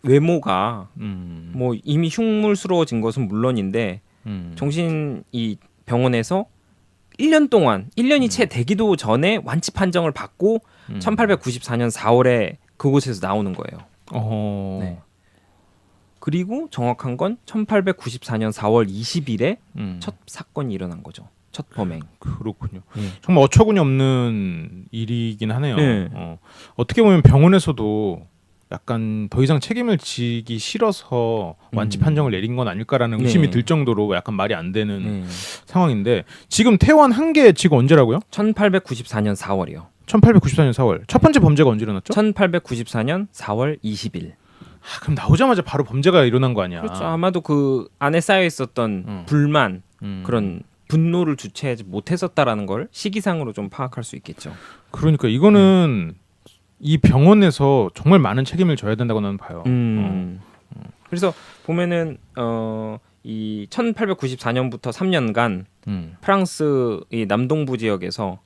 외모가 뭐 이미 흉물스러워진 것은 물론인데 정신 이 병원에서 1년 동안 1년이 채 되기도 전에 완치 판정을 받고 1894년 4월에 그곳에서 나오는 거예요. 네. 그리고 정확한 건 1894년 4월 20일에 첫 사건이 일어난 거죠. 첫 범행. 그렇군요. 정말 어처구니 없는 일이긴 하네요. 어떻게 보면 병원에서도 약간 더 이상 책임을 지기 싫어서 완치 판정을 내린 건 아닐까라는 의심이 들 정도로 약간 말이 안 되는 상황인데 지금 퇴원한 게 지금 언제라고요? 1894년 4월이요. 1894년 4월. 첫 번째 범죄가 언제 일어났죠? 1894년 4월 20일. 그럼 나오자마자 바로 범죄가 일어난 거 아니야? 그렇죠. 아마도 그 안에 쌓여 있었던 불만 그런 분노를 주체하지 못했었다라는 걸 시기상으로 좀 파악할 수 있겠죠. 그러니까 이거는 이 병원에서 정말 많은 책임을 져야 된다고 나는 봐요. 그래서 보면은 이 1894년부터 3년간 프랑스 이 남동부 지역에서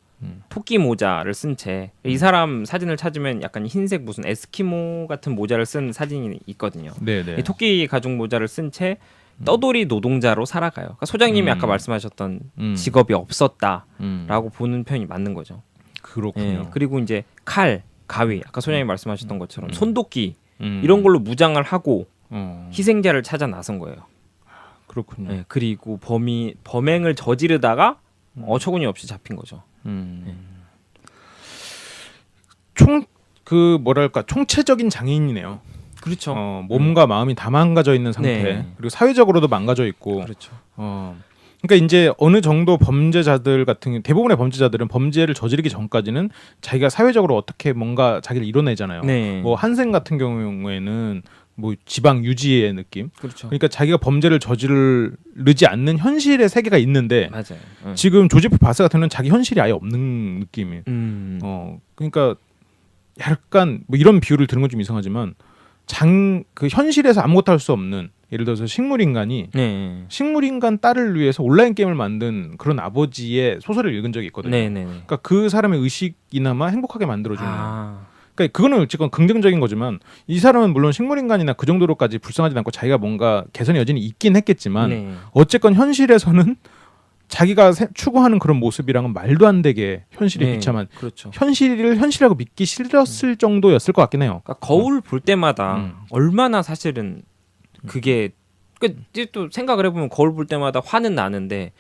토끼 모자를 쓴 채 이 사람 사진을 찾으면 약간 흰색 무슨 에스키모 같은 모자를 쓴 사진이 있거든요. 이 토끼 가죽 모자를 쓴 채 떠돌이 노동자로 살아가요. 그러니까 소장님이 아까 말씀하셨던 직업이 없었다라고 보는 편이 맞는 거죠. 그렇군요. 그리고 이제 칼, 가위, 아까 소장님이 말씀하셨던 것처럼 손도끼 이런 걸로 무장을 하고 희생자를 찾아 나선 거예요. 그렇군요. 그리고 범행을 저지르다가 어처구니 없이 잡힌 거죠. 총체적인 장애인이네요. 그렇죠. 몸과 마음이 다 망가져 있는 상태. 네. 그리고 사회적으로도 망가져 있고. 그렇죠. 그러니까 이제 어느 정도 범죄자들 같은 대부분의 범죄자들은 범죄를 저지르기 전까지는 자기가 사회적으로 어떻게 뭔가 자기를 이뤄내잖아요. 네. 뭐 한생 같은 경우에는 뭐 지방 유지의 느낌. 그렇죠. 그러니까 자기가 범죄를 저지르지 않는 현실의 세계가 있는데 맞아요. 지금 조지프 바스 같은 경우는 자기 현실이 아예 없는 느낌이. 그러니까 약간 뭐 이런 비유를 들은 건 좀 이상하지만 그 현실에서 아무것도 할 수 없는 예를 들어서 식물인간이 네. 식물인간 딸을 위해서 온라인 게임을 만든 그런 아버지의 소설을 읽은 적이 있거든요. 네, 네, 네. 그러니까 그 사람의 의식이나마 행복하게 만들어주는. 아. 그러니까 그거는 어쨌건 긍정적인 거지만 이 사람은 물론 식물인간이나 그 정도로까지 불쌍하지 않고 자기가 뭔가 개선의 여진이 있긴 했겠지만 네. 어쨌건 현실에서는 자기가 추구하는 그런 모습이랑은 말도 안 되게 현실이 네, 비참한 그렇죠. 현실을 현실이라고 믿기 싫었을 정도였을 것 같긴 해요. 그러니까 거울 볼 때마다 얼마나 사실은 그게 또 생각을 해보면 거울 볼 때마다 화는 나는데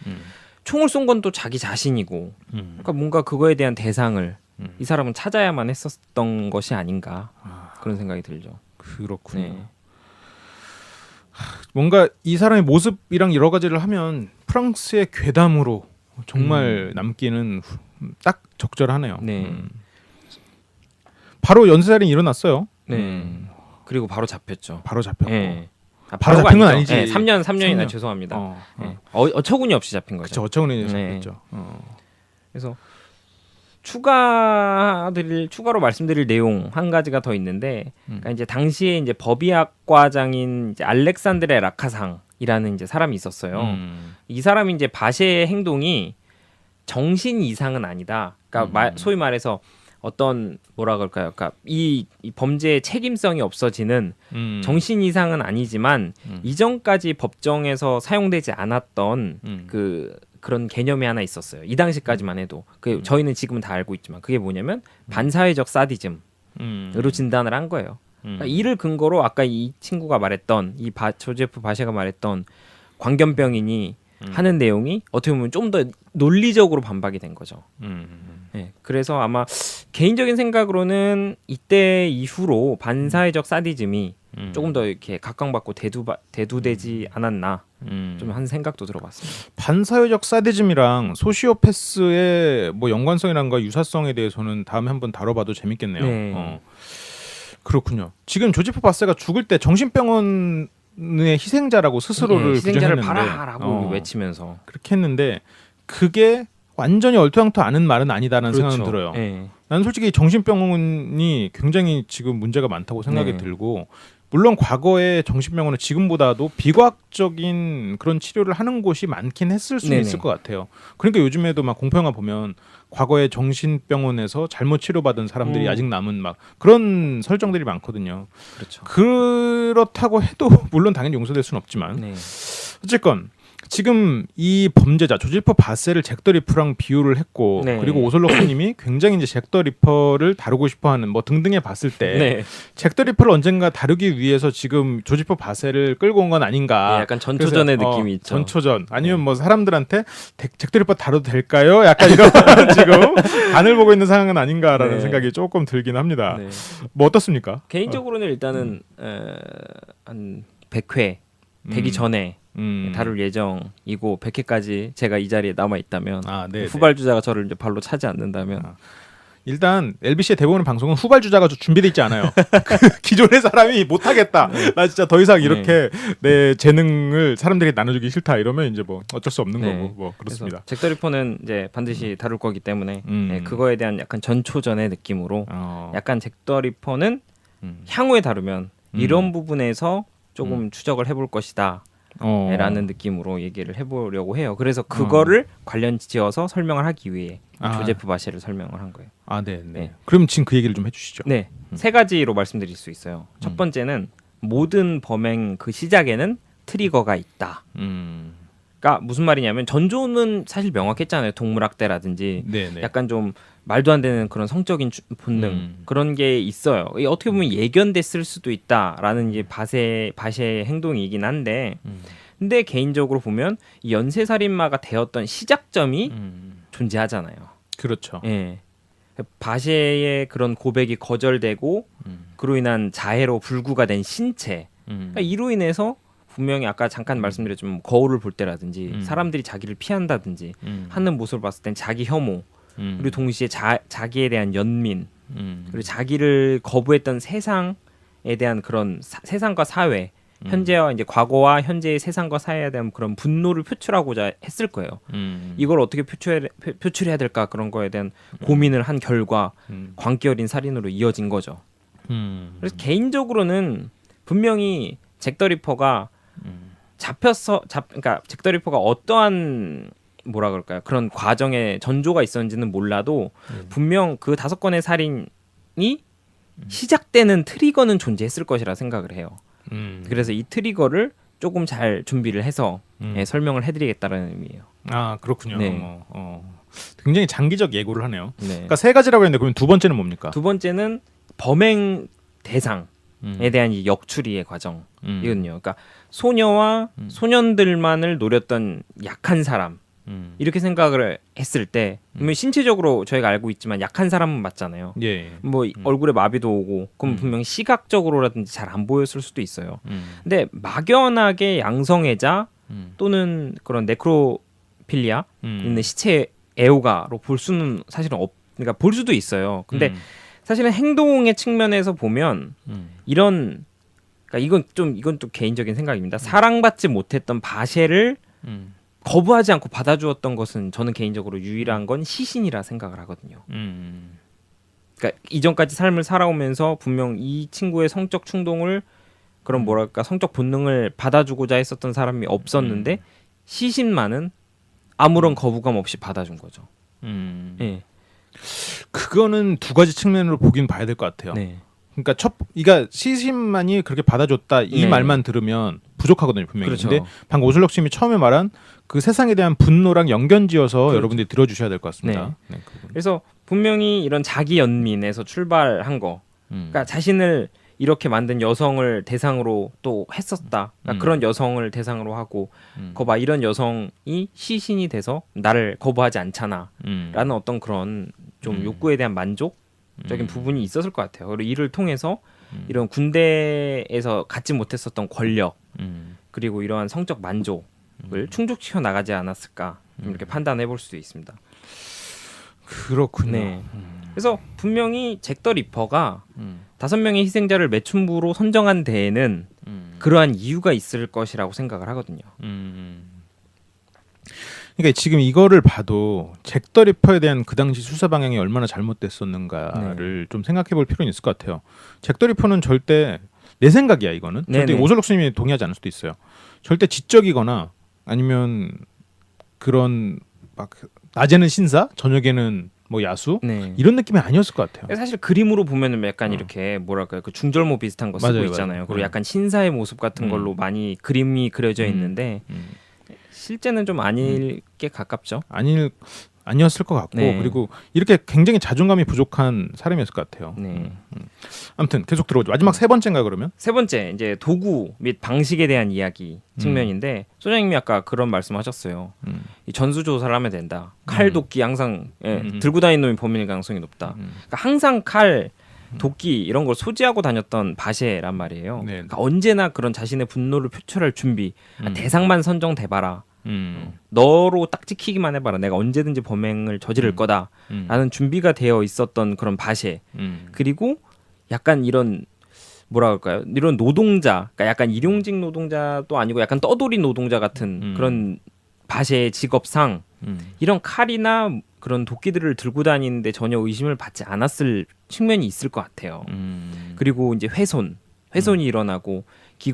총을 쏜 건 또 자기 자신이고 그러니까 뭔가 그거에 대한 대상을 이 사람은 찾아야만 했었던 것이 아닌가 그런 생각이 들죠. 그렇군요. 네. 뭔가 이 사람의 모습이랑 여러 가지를 하면 프랑스의 괴담으로 정말 남기는 딱 적절하네요. 네. 바로 연쇄살인이 일어났어요. 네. 그리고 바로 잡혔죠. 바로 잡혔고. 네. 바로 잡힌 건 아니지. 네, 3년이나 3년. 죄송합니다. 네. 어처구니 없이 잡힌 거죠. 그렇죠. 어처구니 네. 잡혔죠. 그래서 추가로 말씀드릴 내용 한 가지가 더 있는데, 그러니까 이제 당시에 이제 법의학과장인 이제 알렉산드레 라카상이라는 이제 사람이 있었어요. 이 사람이 이제 바셰의 행동이 정신 이상은 아니다. 그러니까 소위 말해서 어떤 뭐라 그럴까요? 그러니까 이 범죄의 책임성이 없어지는 정신 이상은 아니지만 이전까지 법정에서 사용되지 않았던 그런 개념이 하나 있었어요. 이 당시까지만 해도 저희는 지금은 다 알고 있지만 그게 뭐냐면 반사회적 사디즘으로 진단을 한 거예요. 그러니까 이를 근거로 아까 이 친구가 말했던 조제프 바셰가 말했던 광견병인이 하는 내용이 어떻게 보면 좀 더 논리적으로 반박이 된 거죠. 네, 그래서 아마 개인적인 생각으로는 이때 이후로 반사회적 사디즘이 조금 더 이렇게 각광받고 대두되지 않았나 좀 한 생각도 들어봤습니다. 반사회적 사디즘이랑 소시오패스의 뭐 연관성이란가 유사성에 대해서는 다음에 한번 다뤄봐도 재밌겠네요. 네. 그렇군요. 지금 조지프 바세가 죽을 때 정신병원의 희생자라고 스스로를 희생자를 규정했는데 봐라라고 외치면서 그렇게 했는데 그게 완전히 얼토당토 않은 말은 아니다라는 그렇죠. 생각은 들어요. 네. 나는 솔직히 정신병원이 굉장히 지금 문제가 많다고 생각이 네. 들고 물론 과거에 정신병원은 지금보다도 비과학적인 그런 치료를 하는 곳이 많긴 했을 수는 네네. 있을 것 같아요. 그러니까 요즘에도 막 공포영화 보면 과거에 정신병원에서 잘못 치료받은 사람들이 아직 남은 막 그런 설정들이 많거든요. 그렇죠. 그렇다고 해도 물론 당연히 용서될 수는 없지만 네. 어쨌건 지금 이 범죄자 조지프 바세를 잭 더 리퍼랑 비유를 했고 네. 그리고 오설록스님이 굉장히 이제 잭 더 리퍼를 다루고 싶어하는 뭐 등등에 봤을 때 네. 잭 더 리퍼를 언젠가 다루기 위해서 지금 조지프 바세를 끌고 온 건 아닌가. 네, 약간 전초전의 그래서, 느낌이 있죠. 전초전 아니면 뭐 사람들한테 잭 더 리퍼 다뤄도 될까요? 약간 이런 지금 간을 보고 있는 상황은 아닌가라는 네. 생각이 조금 들긴 합니다. 네. 뭐 어떻습니까? 개인적으로는 일단은 한 100회 되기 전에 다룰 예정이고 100회까지 제가 이 자리에 남아 있다면 네, 후발주자가 저를 이제 발로 차지 않는다면 일단 LBC의 대부분의 방송은 후발주자가 준비돼 있지 않아요. 그 기존의 사람이 못하겠다. 나 진짜 더 이상 이렇게 내 재능을 사람들에게 나눠주기 싫다. 이러면 이제 뭐 어쩔 수 없는 거고 뭐 그렇습니다. 잭 더 리퍼는 이제 반드시 다룰 거기 때문에 네, 그거에 대한 약간 전초전의 느낌으로 약간 잭 더 리퍼는 향후에 다루면 이런 부분에서 조금 추적을 해볼 것이다. 라는 느낌으로 얘기를 해보려고 해요. 그래서 그거를 관련 지어서 설명을 하기 위해 조제프 바셰를 설명을 한 거예요. 네. 그럼 지금 그 얘기를 좀 해주시죠. 네, 세 가지로 말씀드릴 수 있어요. 첫 번째는 모든 범행 그 시작에는 트리거가 있다. 그러니까 무슨 말이냐면 전조는 사실 명확했잖아요. 동물학대라든지 네네. 약간 좀 말도 안 되는 그런 성적인 본능 그런 게 있어요. 이게 어떻게 보면 예견됐을 수도 있다라는 이제 바셰의 행동이긴 한데, 근데 개인적으로 보면 이 연쇄살인마가 되었던 시작점이 존재하잖아요. 그렇죠. 예. 바셰의 그런 고백이 거절되고 그로 인한 자해로 불구가 된 신체 그러니까 이로 인해서 분명히 아까 잠깐 말씀드렸지만 거울을 볼 때라든지 사람들이 자기를 피한다든지 하는 모습을 봤을 땐 자기 혐오 그리고 동시에 자기에 대한 연민 그리고 자기를 거부했던 세상에 대한 그런 세상과 사회 현재와 이제 과거와 현재의 세상과 사회에 대한 그런 분노를 표출하고자 했을 거예요. 이걸 어떻게 표출해야 될까 그런 거에 대한 고민을 한 결과 광기 어린 살인으로 이어진 거죠. 그래서 개인적으로는 분명히 잭 더 리퍼가 그러니까 잭 더 리퍼가 어떠한 뭐라 그럴까요? 그런 과정에 전조가 있었는지는 몰라도 분명 그 5건의 살인이 시작되는 트리거는 존재했을 것이라 생각을 해요. 그래서 이 트리거를 조금 잘 준비를 해서 설명을 해드리겠다는 의미예요. 아 그렇군요. 네. 굉장히 장기적 예고를 하네요. 네. 그러니까 3가지라고 했는데 그럼 2번째는 뭡니까? 두 번째는 범행 대상에 대한 이 역추리의 과정이거든요. 그러니까 소녀와 소년들만을 노렸던 약한 사람 이렇게 생각을 했을 때 분명히 신체적으로 저희가 알고 있지만 약한 사람은 맞잖아요. 예. 뭐 얼굴에 마비도 오고 그럼 분명히 시각적으로라든지 잘 안 보였을 수도 있어요. 근데 막연하게 양성애자 또는 그런 네크로필리아 있는 시체 애호가로 볼 수는 사실은 그러니까 볼 수도 있어요. 근데 사실은 행동의 측면에서 보면 이런 그러니까 이건 좀 개인적인 생각입니다. 사랑받지 못했던 바셰를 거부하지 않고 받아주었던 것은 저는 개인적으로 유일한 건 시신이라 생각을 하거든요. 그러니까 이전까지 삶을 살아오면서 분명 이 친구의 성적 충동을 그런 뭐랄까 성적 본능을 받아주고자 했었던 사람이 없었는데 시신만은 아무런 거부감 없이 받아준 거죠. 예. 그거는 2가지 측면으로 보긴 봐야 될 것 같아요. 네. 그러니까 그러니까 시신만이 그렇게 받아줬다 이 네. 말만 들으면 부족하거든요, 분명히. 그렇죠. 근데 방금 오슬럭 씨이 처음에 말한 그 세상에 대한 분노랑 연견지어서 그렇죠. 여러분들이 들어주셔야 될 것 같습니다. 네, 그래서 분명히 이런 자기 연민에서 출발한 거, 그러니까 자신을 이렇게 만든 여성을 대상으로 또 했었다. 그러니까 그런 여성을 대상으로 하고, 거봐 이런 여성이 시신이 돼서 나를 거부하지 않잖아라는 어떤 그런 좀 욕구에 대한 만족적인 부분이 있었을 것 같아요. 그리고 이를 통해서 이런 군대에서 갖지 못했었던 권력 그리고 이러한 성적 만족을 충족시켜 나가지 않았을까 이렇게 판단해 볼 수도 있습니다. 그렇군요. 네. 그래서 분명히 잭 더 리퍼가 5명의 희생자를 매춘부로 선정한 데에는 그러한 이유가 있을 것이라고 생각을 하거든요. 그러니까 지금 이거를 봐도 잭 더 리퍼에 대한 그 당시 수사 방향이 얼마나 잘못됐었는가를 좀 생각해 볼 필요는 있을 것 같아요. 잭 더 리퍼는 절대 내 생각이야 이거는. 절대 네네. 오슬럭 스님이 동의하지 않을 수도 있어요. 절대 지적이거나 아니면 그런 막 낮에는 신사, 저녁에는 뭐 야수 네. 이런 느낌이 아니었을 것 같아요. 사실 그림으로 보면은 약간 이렇게 뭐랄까요 그 중절모 비슷한 거 쓰고 맞아요, 있잖아요. 맞아요. 그리고 네. 약간 신사의 모습 같은 걸로 많이 그림이 그려져 있는데 실제는 좀 아닐 게 가깝죠. 아니었을 것 같고 네. 그리고 이렇게 굉장히 자존감이 부족한 사람이었을 것 같아요. 네. 아무튼 계속 들어오죠. 마지막 3번째인가 그러면? 세 번째 이제 도구 및 방식에 대한 이야기 측면인데 소장님이 아까 그런 말씀하셨어요. 이 전수 조사를 하면 된다. 칼, 도끼 항상 들고 다니는 놈이 범인일 가능성이 높다. 그러니까 항상 칼, 도끼 이런 걸 소지하고 다녔던 바셰란 말이에요. 네. 그러니까 언제나 그런 자신의 분노를 표출할 준비. 대상만 선정돼봐라. 너로 딱 찍히기만 해봐라. 내가 언제든지 범행을 저지를 거다라는 준비가 되어 있었던 그런 바셰. 그리고 약간 이런 뭐라 그럴까요? 이런 노동자, 그러니까 약간 일용직 노동자도 아니고 약간 떠돌이 노동자 같은 그런 바셰의 직업상 이런 칼이나 그런 도끼들을 들고 다니는데 전혀 의심을 받지 않았을 측면이 있을 것 같아요. 그리고 이제 훼손이 일어나고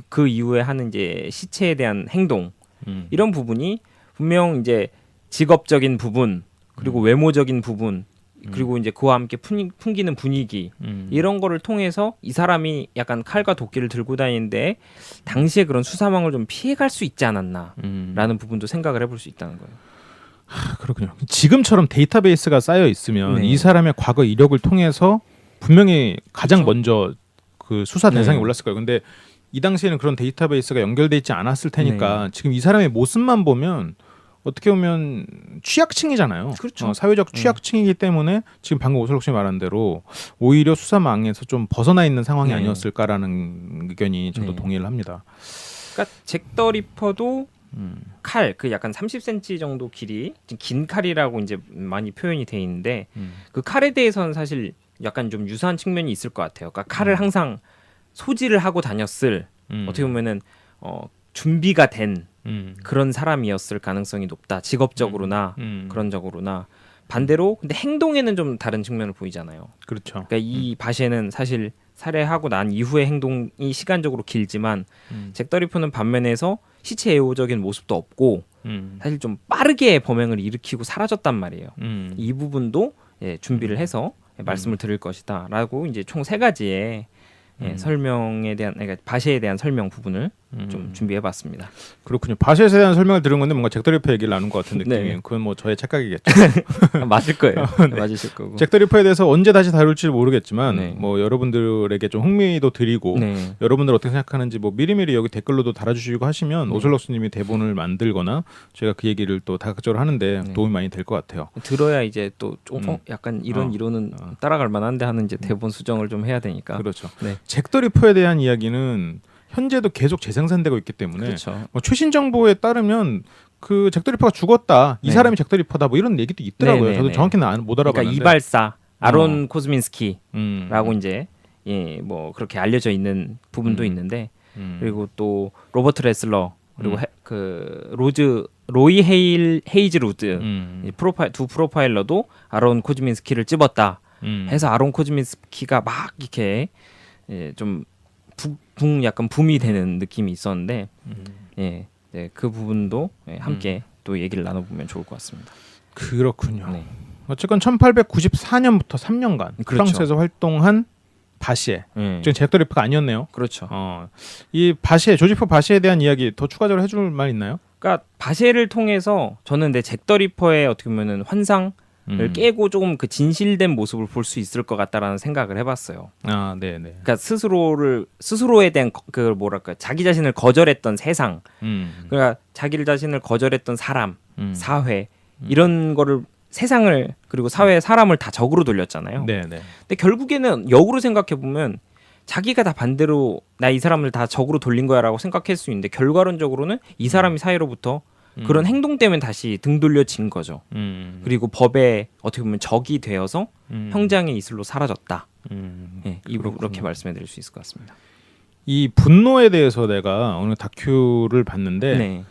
그 이후에 하는 이제 시체에 대한 행동 이런 부분이 분명 이제 직업적인 부분 그리고 외모적인 부분 그리고 이제 그와 함께 풍기는 분위기 이런 거를 통해서 이 사람이 약간 칼과 도끼를 들고 다니는데 당시에 그런 수사망을 좀 피해갈 수 있지 않았나라는 부분도 생각을 해볼 수 있다는 거예요. 그렇군요. 지금처럼 데이터베이스가 쌓여 있으면 네. 이 사람의 과거 이력을 통해서 분명히 가장 그렇죠. 먼저 그 수사 대상에 네. 올랐을 거예요. 근데 이 당시에는 그런 데이터베이스가 연결돼 있지 않았을 테니까 지금 이 사람의 모습만 보면 어떻게 보면 취약층이잖아요. 그렇죠. 사회적 취약층이기 때문에 지금 방금 오슬록 씨 말한 대로 오히려 수사망에서 좀 벗어나 있는 상황이 네. 아니었을까라는 의견이 저도 네. 동의를 합니다. 그러니까 잭 더 리퍼도 칼, 그 약간 30cm 정도 길이, 긴 칼이라고 이제 많이 표현이 돼 있는데 그 칼에 대해서는 사실 약간 좀 유사한 측면이 있을 것 같아요. 그러니까 칼을 항상 소지를 하고 다녔을 어떻게 보면은 준비가 된 그런 사람이었을 가능성이 높다. 직업적으로나 그런 적으로나 반대로 근데 행동에는 좀 다른 측면을 보이잖아요. 그렇죠. 그러니까 이 바시에는 사실 살해하고 난 이후의 행동이 시간적으로 길지만 잭 더 리퍼는 반면에서 시체 애호적인 모습도 없고 사실 좀 빠르게 범행을 일으키고 사라졌단 말이에요. 이 부분도 준비를 해서 말씀을 드릴 것이다라고 이제 총 3가지의 설명에 대한 그러니까 바시에 대한 설명 부분을 좀 준비해봤습니다. 그렇군요. 바시에 대한 설명을 들은 건데 뭔가 잭 더 리퍼 얘기를 나눈 것 같은 느낌이. 네. 그건 뭐 저의 착각이겠죠. 맞을 거예요. 맞으실 거고. 잭 더 리퍼에 대해서 언제 다시 다룰지 모르겠지만 네. 뭐 여러분들에게 좀 흥미도 드리고 네. 여러분들 어떻게 생각하는지 뭐 미리미리 여기 댓글로도 달아주시고 하시면 오슬럭스님이 대본을 만들거나 제가 그 얘기를 또 다각적으로 하는데 도움이 많이 될 것 같아요. 들어야 이제 또 좀 약간 이런 이론은 따라갈 만한데 하는 이제 대본 수정을 좀 해야 되니까. 그렇죠. 네. 잭 더 리퍼에 대한 이야기는 현재도 계속 재생산되고 있기 때문에 그렇죠. 뭐 최신 정보에 따르면 그 잭 더 리퍼가 죽었다. 이 네. 사람이 잭 더 리퍼다. 뭐 이런 얘기도 있더라고요. 네, 네, 저도 네. 정확히는 못 알아봤는데. 그러니까 이발사 아론 코즈민스키라고 음. 이제 뭐 그렇게 알려져 있는 부분도 있는데 음. 그리고 또 로버트 레슬러 그리고 그 로이 헤이즈루드 이 두 프로파일러도 아론 코즈민스키를 찝었다 해서 아론 코즈민스키가 막 이렇게 좀 약간 붐이 되는 느낌이 있었는데 네, 그 부분도 함께 또 얘기를 나눠보면 좋을 것 같습니다. 그렇군요. 네. 어쨌건 1894년부터 3년간 그렇죠. 프랑스에서 활동한 바시에, 지금 잭 더 리퍼가 아니었네요. 그렇죠. 이 바시에 조지프 바시에 대한 이야기 더 추가적으로 해줄 말 있나요? 그러니까 바시를 통해서 저는 잭 더 리퍼의 어떻게 보면은 환상을 깨고 조금 그 진실된 모습을 볼 수 있을 것 같다라는 생각을 해봤어요. 아, 네, 네. 그러니까 스스로에 대한 그 뭐랄까 자기 자신을 거절했던 세상, 그러니까 자기를 자신을 거절했던 사람, 사회 이런 거를 세상을 그리고 사회 사람을 다 적으로 돌렸잖아요. 네, 네. 근데 결국에는 역으로 생각해 보면 자기가 다 반대로 나 이 사람을 다 적으로 돌린 거야라고 생각할 수 있는데 결과론적으로는 이 사람이 사회로부터 그런 행동 때문에 다시 등 돌려진 거죠. 그리고 법에 어떻게 보면 적이 되어서 형장의 이슬로 사라졌다. 이렇게 말씀해드릴 수 있을 것 같습니다. 이 분노에 대해서 내가 오늘 다큐를 봤는데 네.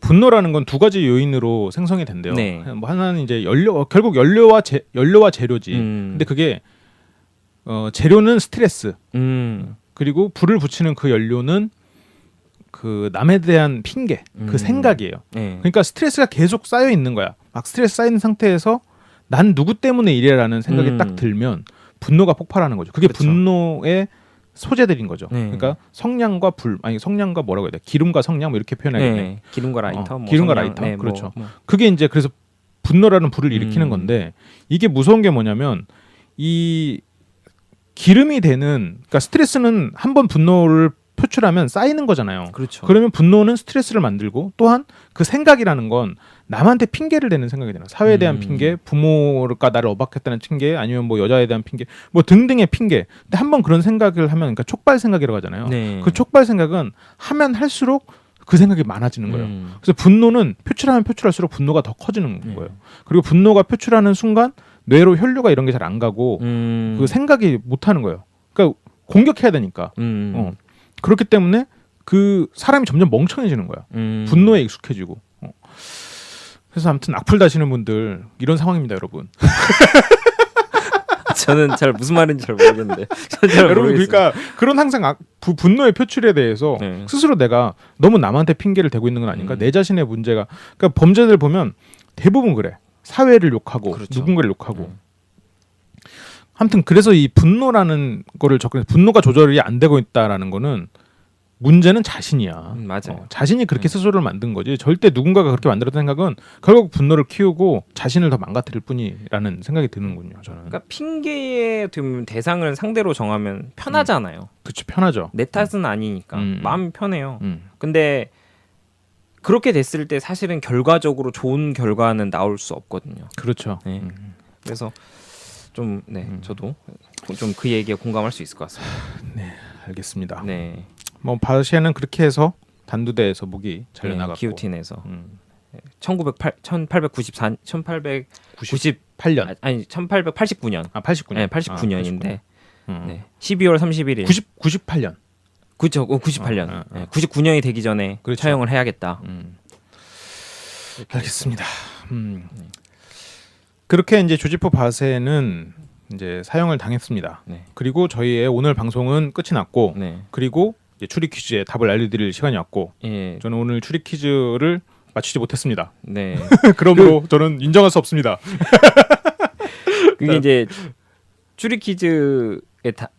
분노라는 건 2가지 요인으로 생성이 된대요. 네. 뭐 하나는 이제 결국 연료와 재료지. 근데 그게 재료는 스트레스. 그리고 불을 붙이는 그 연료는 그 남에 대한 핑계, 그 생각이에요. 네. 그러니까 스트레스가 계속 쌓여 있는 거야. 막 스트레스 쌓인 상태에서 난 누구 때문에 이래라는 생각이 딱 들면 분노가 폭발하는 거죠. 그게 그렇죠. 분노의 소재들인 거죠. 네. 그러니까 성냥과 성냥과 뭐라고 해야 돼? 기름과 성냥 뭐 이렇게 표현하겠네. 네. 기름과 라이터, 뭐 기름과 성냥, 라이터. 네, 그렇죠. 뭐. 그게 이제 그래서 분노라는 불을 일으키는 건데 이게 무서운 게 뭐냐면 이 기름이 되는 그러니까 스트레스는 한번 분노를 표출하면 쌓이는 거잖아요. 그렇죠. 그러면 분노는 스트레스를 만들고 또한 그 생각이라는 건 남한테 핑계를 대는 생각이 되나. 사회에 대한 핑계, 부모가 나를 억압했다는 핑계, 아니면 뭐 여자에 대한 핑계, 뭐 등등의 핑계. 근데 한번 그런 생각을 하면 그러니까 촉발 생각이라고 하잖아요. 네. 그 촉발 생각은 하면 할수록 그 생각이 많아지는 거예요. 그래서 분노는 표출하면 표출할수록 분노가 더 커지는 거예요. 그리고 분노가 표출하는 순간 뇌로 혈류가 이런 게 잘 안 가고 그 생각이 못 하는 거예요. 그러니까 공격해야 되니까. 그렇기 때문에 그 사람이 점점 멍청해지는 거야. 분노에 익숙해지고. 그래서 아무튼 악플 다시는 분들 이런 상황입니다, 여러분. 저는 잘 무슨 말인지 잘 모르겠는데. 저는 잘 여러분 모르겠어요. 그러니까 그런 항상 분노의 표출에 대해서 네. 스스로 내가 너무 남한테 핑계를 대고 있는 건 아닌가? 내 자신의 문제가. 그러니까 범죄들 보면 대부분 그래. 사회를 욕하고 그렇죠. 누군가를 욕하고. 아무튼 그래서 이 분노라는 거를 접근해서 분노가 조절이 안 되고 있다라는 거는 문제는 자신이야. 맞아요. 자신이 그렇게 스스로를 만든 거지. 절대 누군가가 그렇게 만들었다는 생각은 결국 분노를 키우고 자신을 더 망가뜨릴 뿐이라는 생각이 드는군요. 저는. 그러니까 핑계의 대상을 상대로 정하면 편하잖아요. 그렇죠. 편하죠. 내 탓은 아니니까 마음이 편해요. 음. 근데 그렇게 됐을 때 사실은 결과적으로 좋은 결과는 나올 수 없거든요. 그렇죠. 네. 그래서 좀 저도 좀 그 얘기에 공감할 수 있을 것 같습니다. 알겠습니다. 네. 뭐 바시에는 그렇게 해서 단두대에서 목이 잘려 나갔고 기요틴에서 1889년 아니 1889년. 아 89년. 네, 89년인데 음. 네. 12월 31일 98년. 그렇죠. 98년. 네, 99년이 되기 전에 그렇죠. 처형을 해야겠다. 알겠습니다. 그렇게 이제 조지프 바세는 이제 사형을 당했습니다. 네. 그리고 저희의 오늘 방송은 끝이 났고, 네. 그리고 이제 추리 퀴즈에 답을 알려드릴 시간이 왔고, 예. 저는 오늘 추리 퀴즈를 맞추지 못했습니다. 네. 그러므로 저는 인정할 수 없습니다. 그게 이제 추리 퀴즈의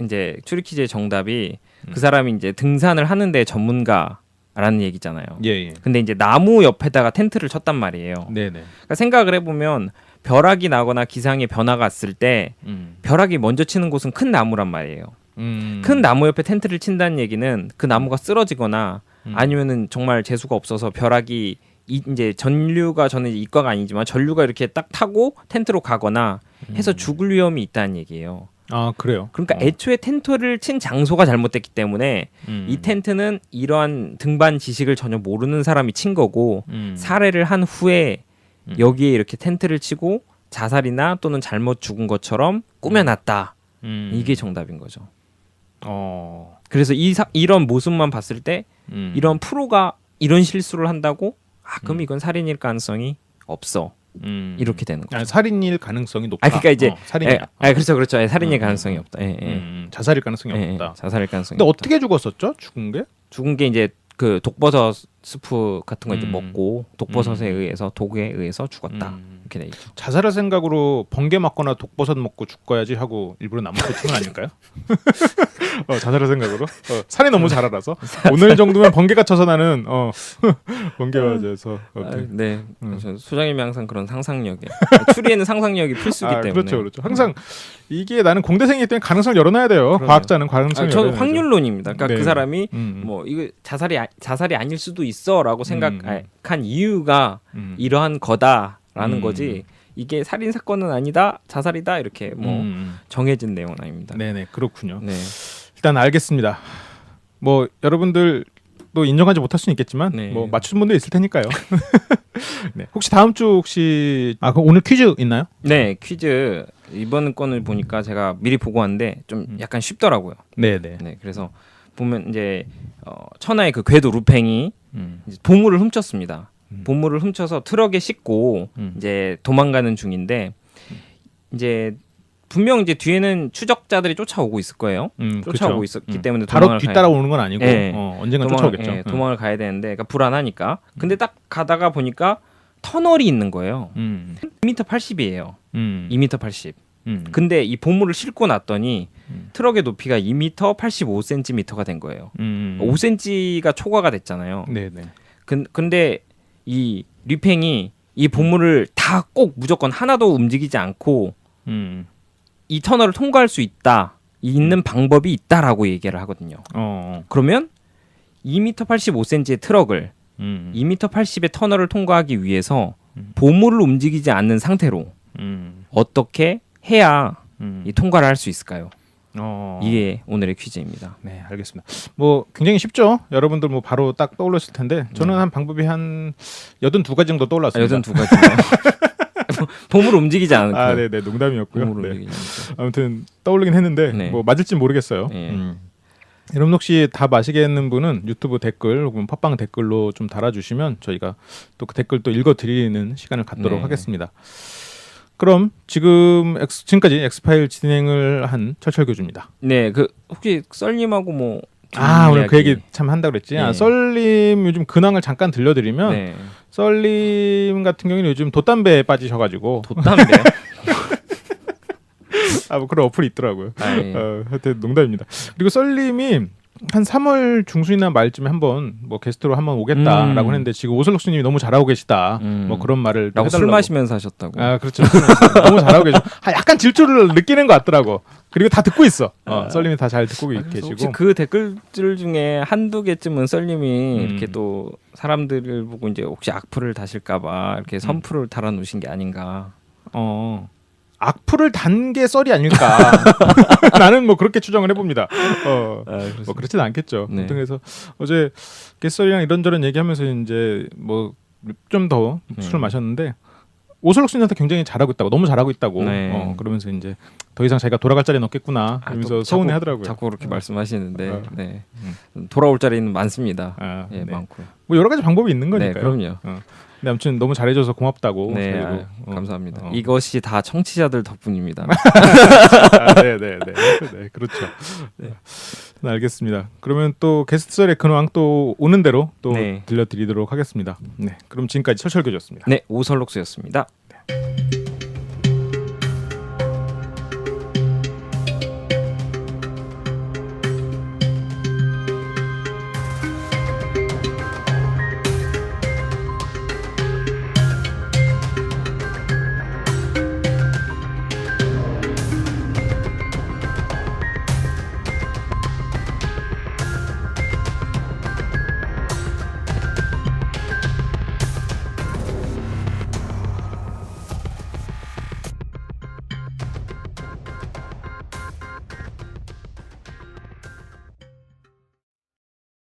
이제 추리 퀴즈의 정답이 그 사람이 이제 등산을 하는데 전문가라는 얘기잖아요. 예. 근데 이제 나무 옆에다가 텐트를 쳤단 말이에요. 네네. 그러니까 생각을 해보면 벼락이 나거나 기상의 변화가 왔을 때 벼락이 먼저 치는 곳은 큰 나무란 말이에요. 큰 나무 옆에 텐트를 친다는 얘기는 그 나무가 쓰러지거나 아니면은 정말 재수가 없어서 벼락이 이제 전류가 저는 이과가 아니지만 전류가 이렇게 딱 타고 텐트로 가거나 해서 죽을 위험이 있다는 얘기예요. 아 그래요. 그러니까 애초에 텐트를 친 장소가 잘못됐기 때문에 이 텐트는 이러한 등반 지식을 전혀 모르는 사람이 친 거고 살해를 한 후에 여기에 이렇게 텐트를 치고 자살이나 또는 잘못 죽은 것처럼 꾸며놨다. 이게 정답인 거죠. 그래서 이런 모습만 봤을 때 이런 프로가 이런 실수를 한다고 그럼 이건 살인일 가능성이 없어. 이렇게 되는 거죠. 아니, 살인일 가능성이 높다. 그러니까 이제 살인이야. 그렇죠. 살인일 가능성이 없다. 자살일 가능성이 없다. 자살일 가능성이. 근데 없다. 어떻게 죽었었죠? 죽은 게? 죽은 게 이제 그 독버섯 스프 같은 거 이제 먹고 독버섯에 의해서 독에 의해서 죽었다. 이렇게 돼 있죠. 자살할 생각으로 번개 맞거나 독버섯 먹고 죽어야지 하고 일부러 나무 꽂힌 건 아닐까요? 자살할 생각으로? 산이 너무 잘 알아서 오늘 정도면 번개가 쳐서 나는 번개 맞아서 네. 소장님이 항상 그런 상상력에 추리에는 상상력이 필수기 때문에. 그렇죠. 항상 이게 나는 공대생이기 때문에 가능성을 열어놔야 돼요. 그럼요. 과학자는 가능성을 저는 열어놔야죠. 확률론입니다. 그러니까 네. 그 사람이 뭐 이거 자살이 아닐 수도 있어라고 생각한 이유가 이러한 거다라는 거지. 이게 살인 사건은 아니다, 자살이다 이렇게 뭐 정해진 내용은 아닙니다. 네네 그렇군요. 네. 일단 알겠습니다. 뭐 여러분들도 인정하지 못할 수는 있겠지만 네. 뭐 맞춘 분도 있을 테니까요. 네. 혹시 다음 주 그럼 오늘 퀴즈 있나요? 네, 퀴즈 이번 건을 보니까 제가 미리 보고 왔는데 좀 약간 쉽더라고요. 네네. 네, 그래서 보면 이제 천하의 그 궤도 루팽이 이제 보물을 훔쳤습니다. 보물을 훔쳐서 트럭에 싣고 이제 도망가는 중인데 이제 분명 이제 뒤에는 추적자들이 쫓아오고 있을 거예요. 쫓아오고 그렇죠. 있었기 때문에 바로 뒤따라오는 건 아니고 네. 언젠간 쫓아오겠죠. 도망을 가야 되는데 그러니까 불안하니까. 근데 딱 가다가 보니까 터널이 있는 거예요. 2m 80이에요. 2m 80. 근데 이 보물을 싣고 났더니 트럭의 높이가 2m 85cm가 된 거예요. 5cm가 초과가 됐잖아요. 네네. 근데 이 류팽이 이 보물을 다 꼭 무조건 하나도 움직이지 않고 이 터널을 통과할 수 있는 방법이 있다라고 얘기를 하거든요. 그러면 2m 85cm의 트럭을 2m 80의 터널을 통과하기 위해서 보물을 움직이지 않는 상태로 어떻게 해야 이 통과를 할 수 있을까요? 이게 오늘의 퀴즈입니다. 네, 알겠습니다. 뭐 굉장히 쉽죠. 여러분들 뭐 바로 딱 떠올랐을 텐데 저는 한 방법이 한 82가지 정도 떠올랐습니다. 82가지. 보물 움직이지 않고. 네네 농담이었고요. 보물 네. 움직이지 않고. 아무튼 떠올리긴 했는데 네. 뭐 맞을지 모르겠어요. 네. 여러분 혹시 다 마시겠는 분은 유튜브 댓글 혹은 팟빵 댓글로 좀 달아주시면 저희가 또 그 댓글 또 읽어드리는 시간을 갖도록 네. 하겠습니다. 그럼 지금까지 엑스파일 진행을 한 철철 교주입니다. 네, 그 혹시 썰님하고 뭐 오늘 그 얘기 참 한다 그랬지. 네. 썰님 요즘 근황을 잠깐 들려드리면 네. 썰님 같은 경우는 요즘 돛담배에 빠지셔가지고 돛담배. 뭐 그런 어플이 있더라고요. 예. 하여튼 농담입니다. 그리고 썰님이 한 3월 중순이나 말쯤에 한번 뭐 게스트로 한번 오겠다라고 했는데 지금 오슬록스님이 너무 잘하고 계시다. 뭐 그런 말을 라고 술 해달라고. 마시면서 하셨다고. 아 그렇죠. 너무 잘하고 계셔. 약간 질투를 느끼는 것 같더라고. 그리고 다 듣고 있어. 썰님이 다 잘 듣고 계시고. 혹시 그 댓글들 중에 한두 개쯤은 썰님이 이렇게 또 사람들을 보고 이제 혹시 악플을 다실까봐 이렇게 선풀을 달아놓으신 게 아닌가. 악플을 단 게 썰이 아닐까. 나는 뭐 그렇게 추정을 해봅니다. 뭐 그렇지는 않겠죠. 네. 그래서 어제 게썰이랑 이런저런 얘기하면서 이제 뭐 좀 더 술을 마셨는데 오슬록스님한테 굉장히 잘하고 있다고, 너무 잘하고 있다고. 네. 그러면서 이제 더 이상 자기가 돌아갈 자리는 없겠구나. 그러면서 서운해하더라고요. 자꾸 그렇게 말씀하시는데 네. 돌아올 자리는 많습니다. 예, 네. 많고요. 뭐 여러 가지 방법이 있는 거니까요. 네, 그럼요. 근데 아무튼 너무 잘해줘서 고맙다고. 네, 저희도. 감사합니다. 이것이 다 청취자들 덕분입니다. 네, 그렇죠. 네, 알겠습니다. 그러면 또 게스트설의 근황 또 오는 대로 또 네. 들려드리도록 하겠습니다. 네, 그럼 지금까지 철철교주였습니다. 네, 오설록수였습니다. 네.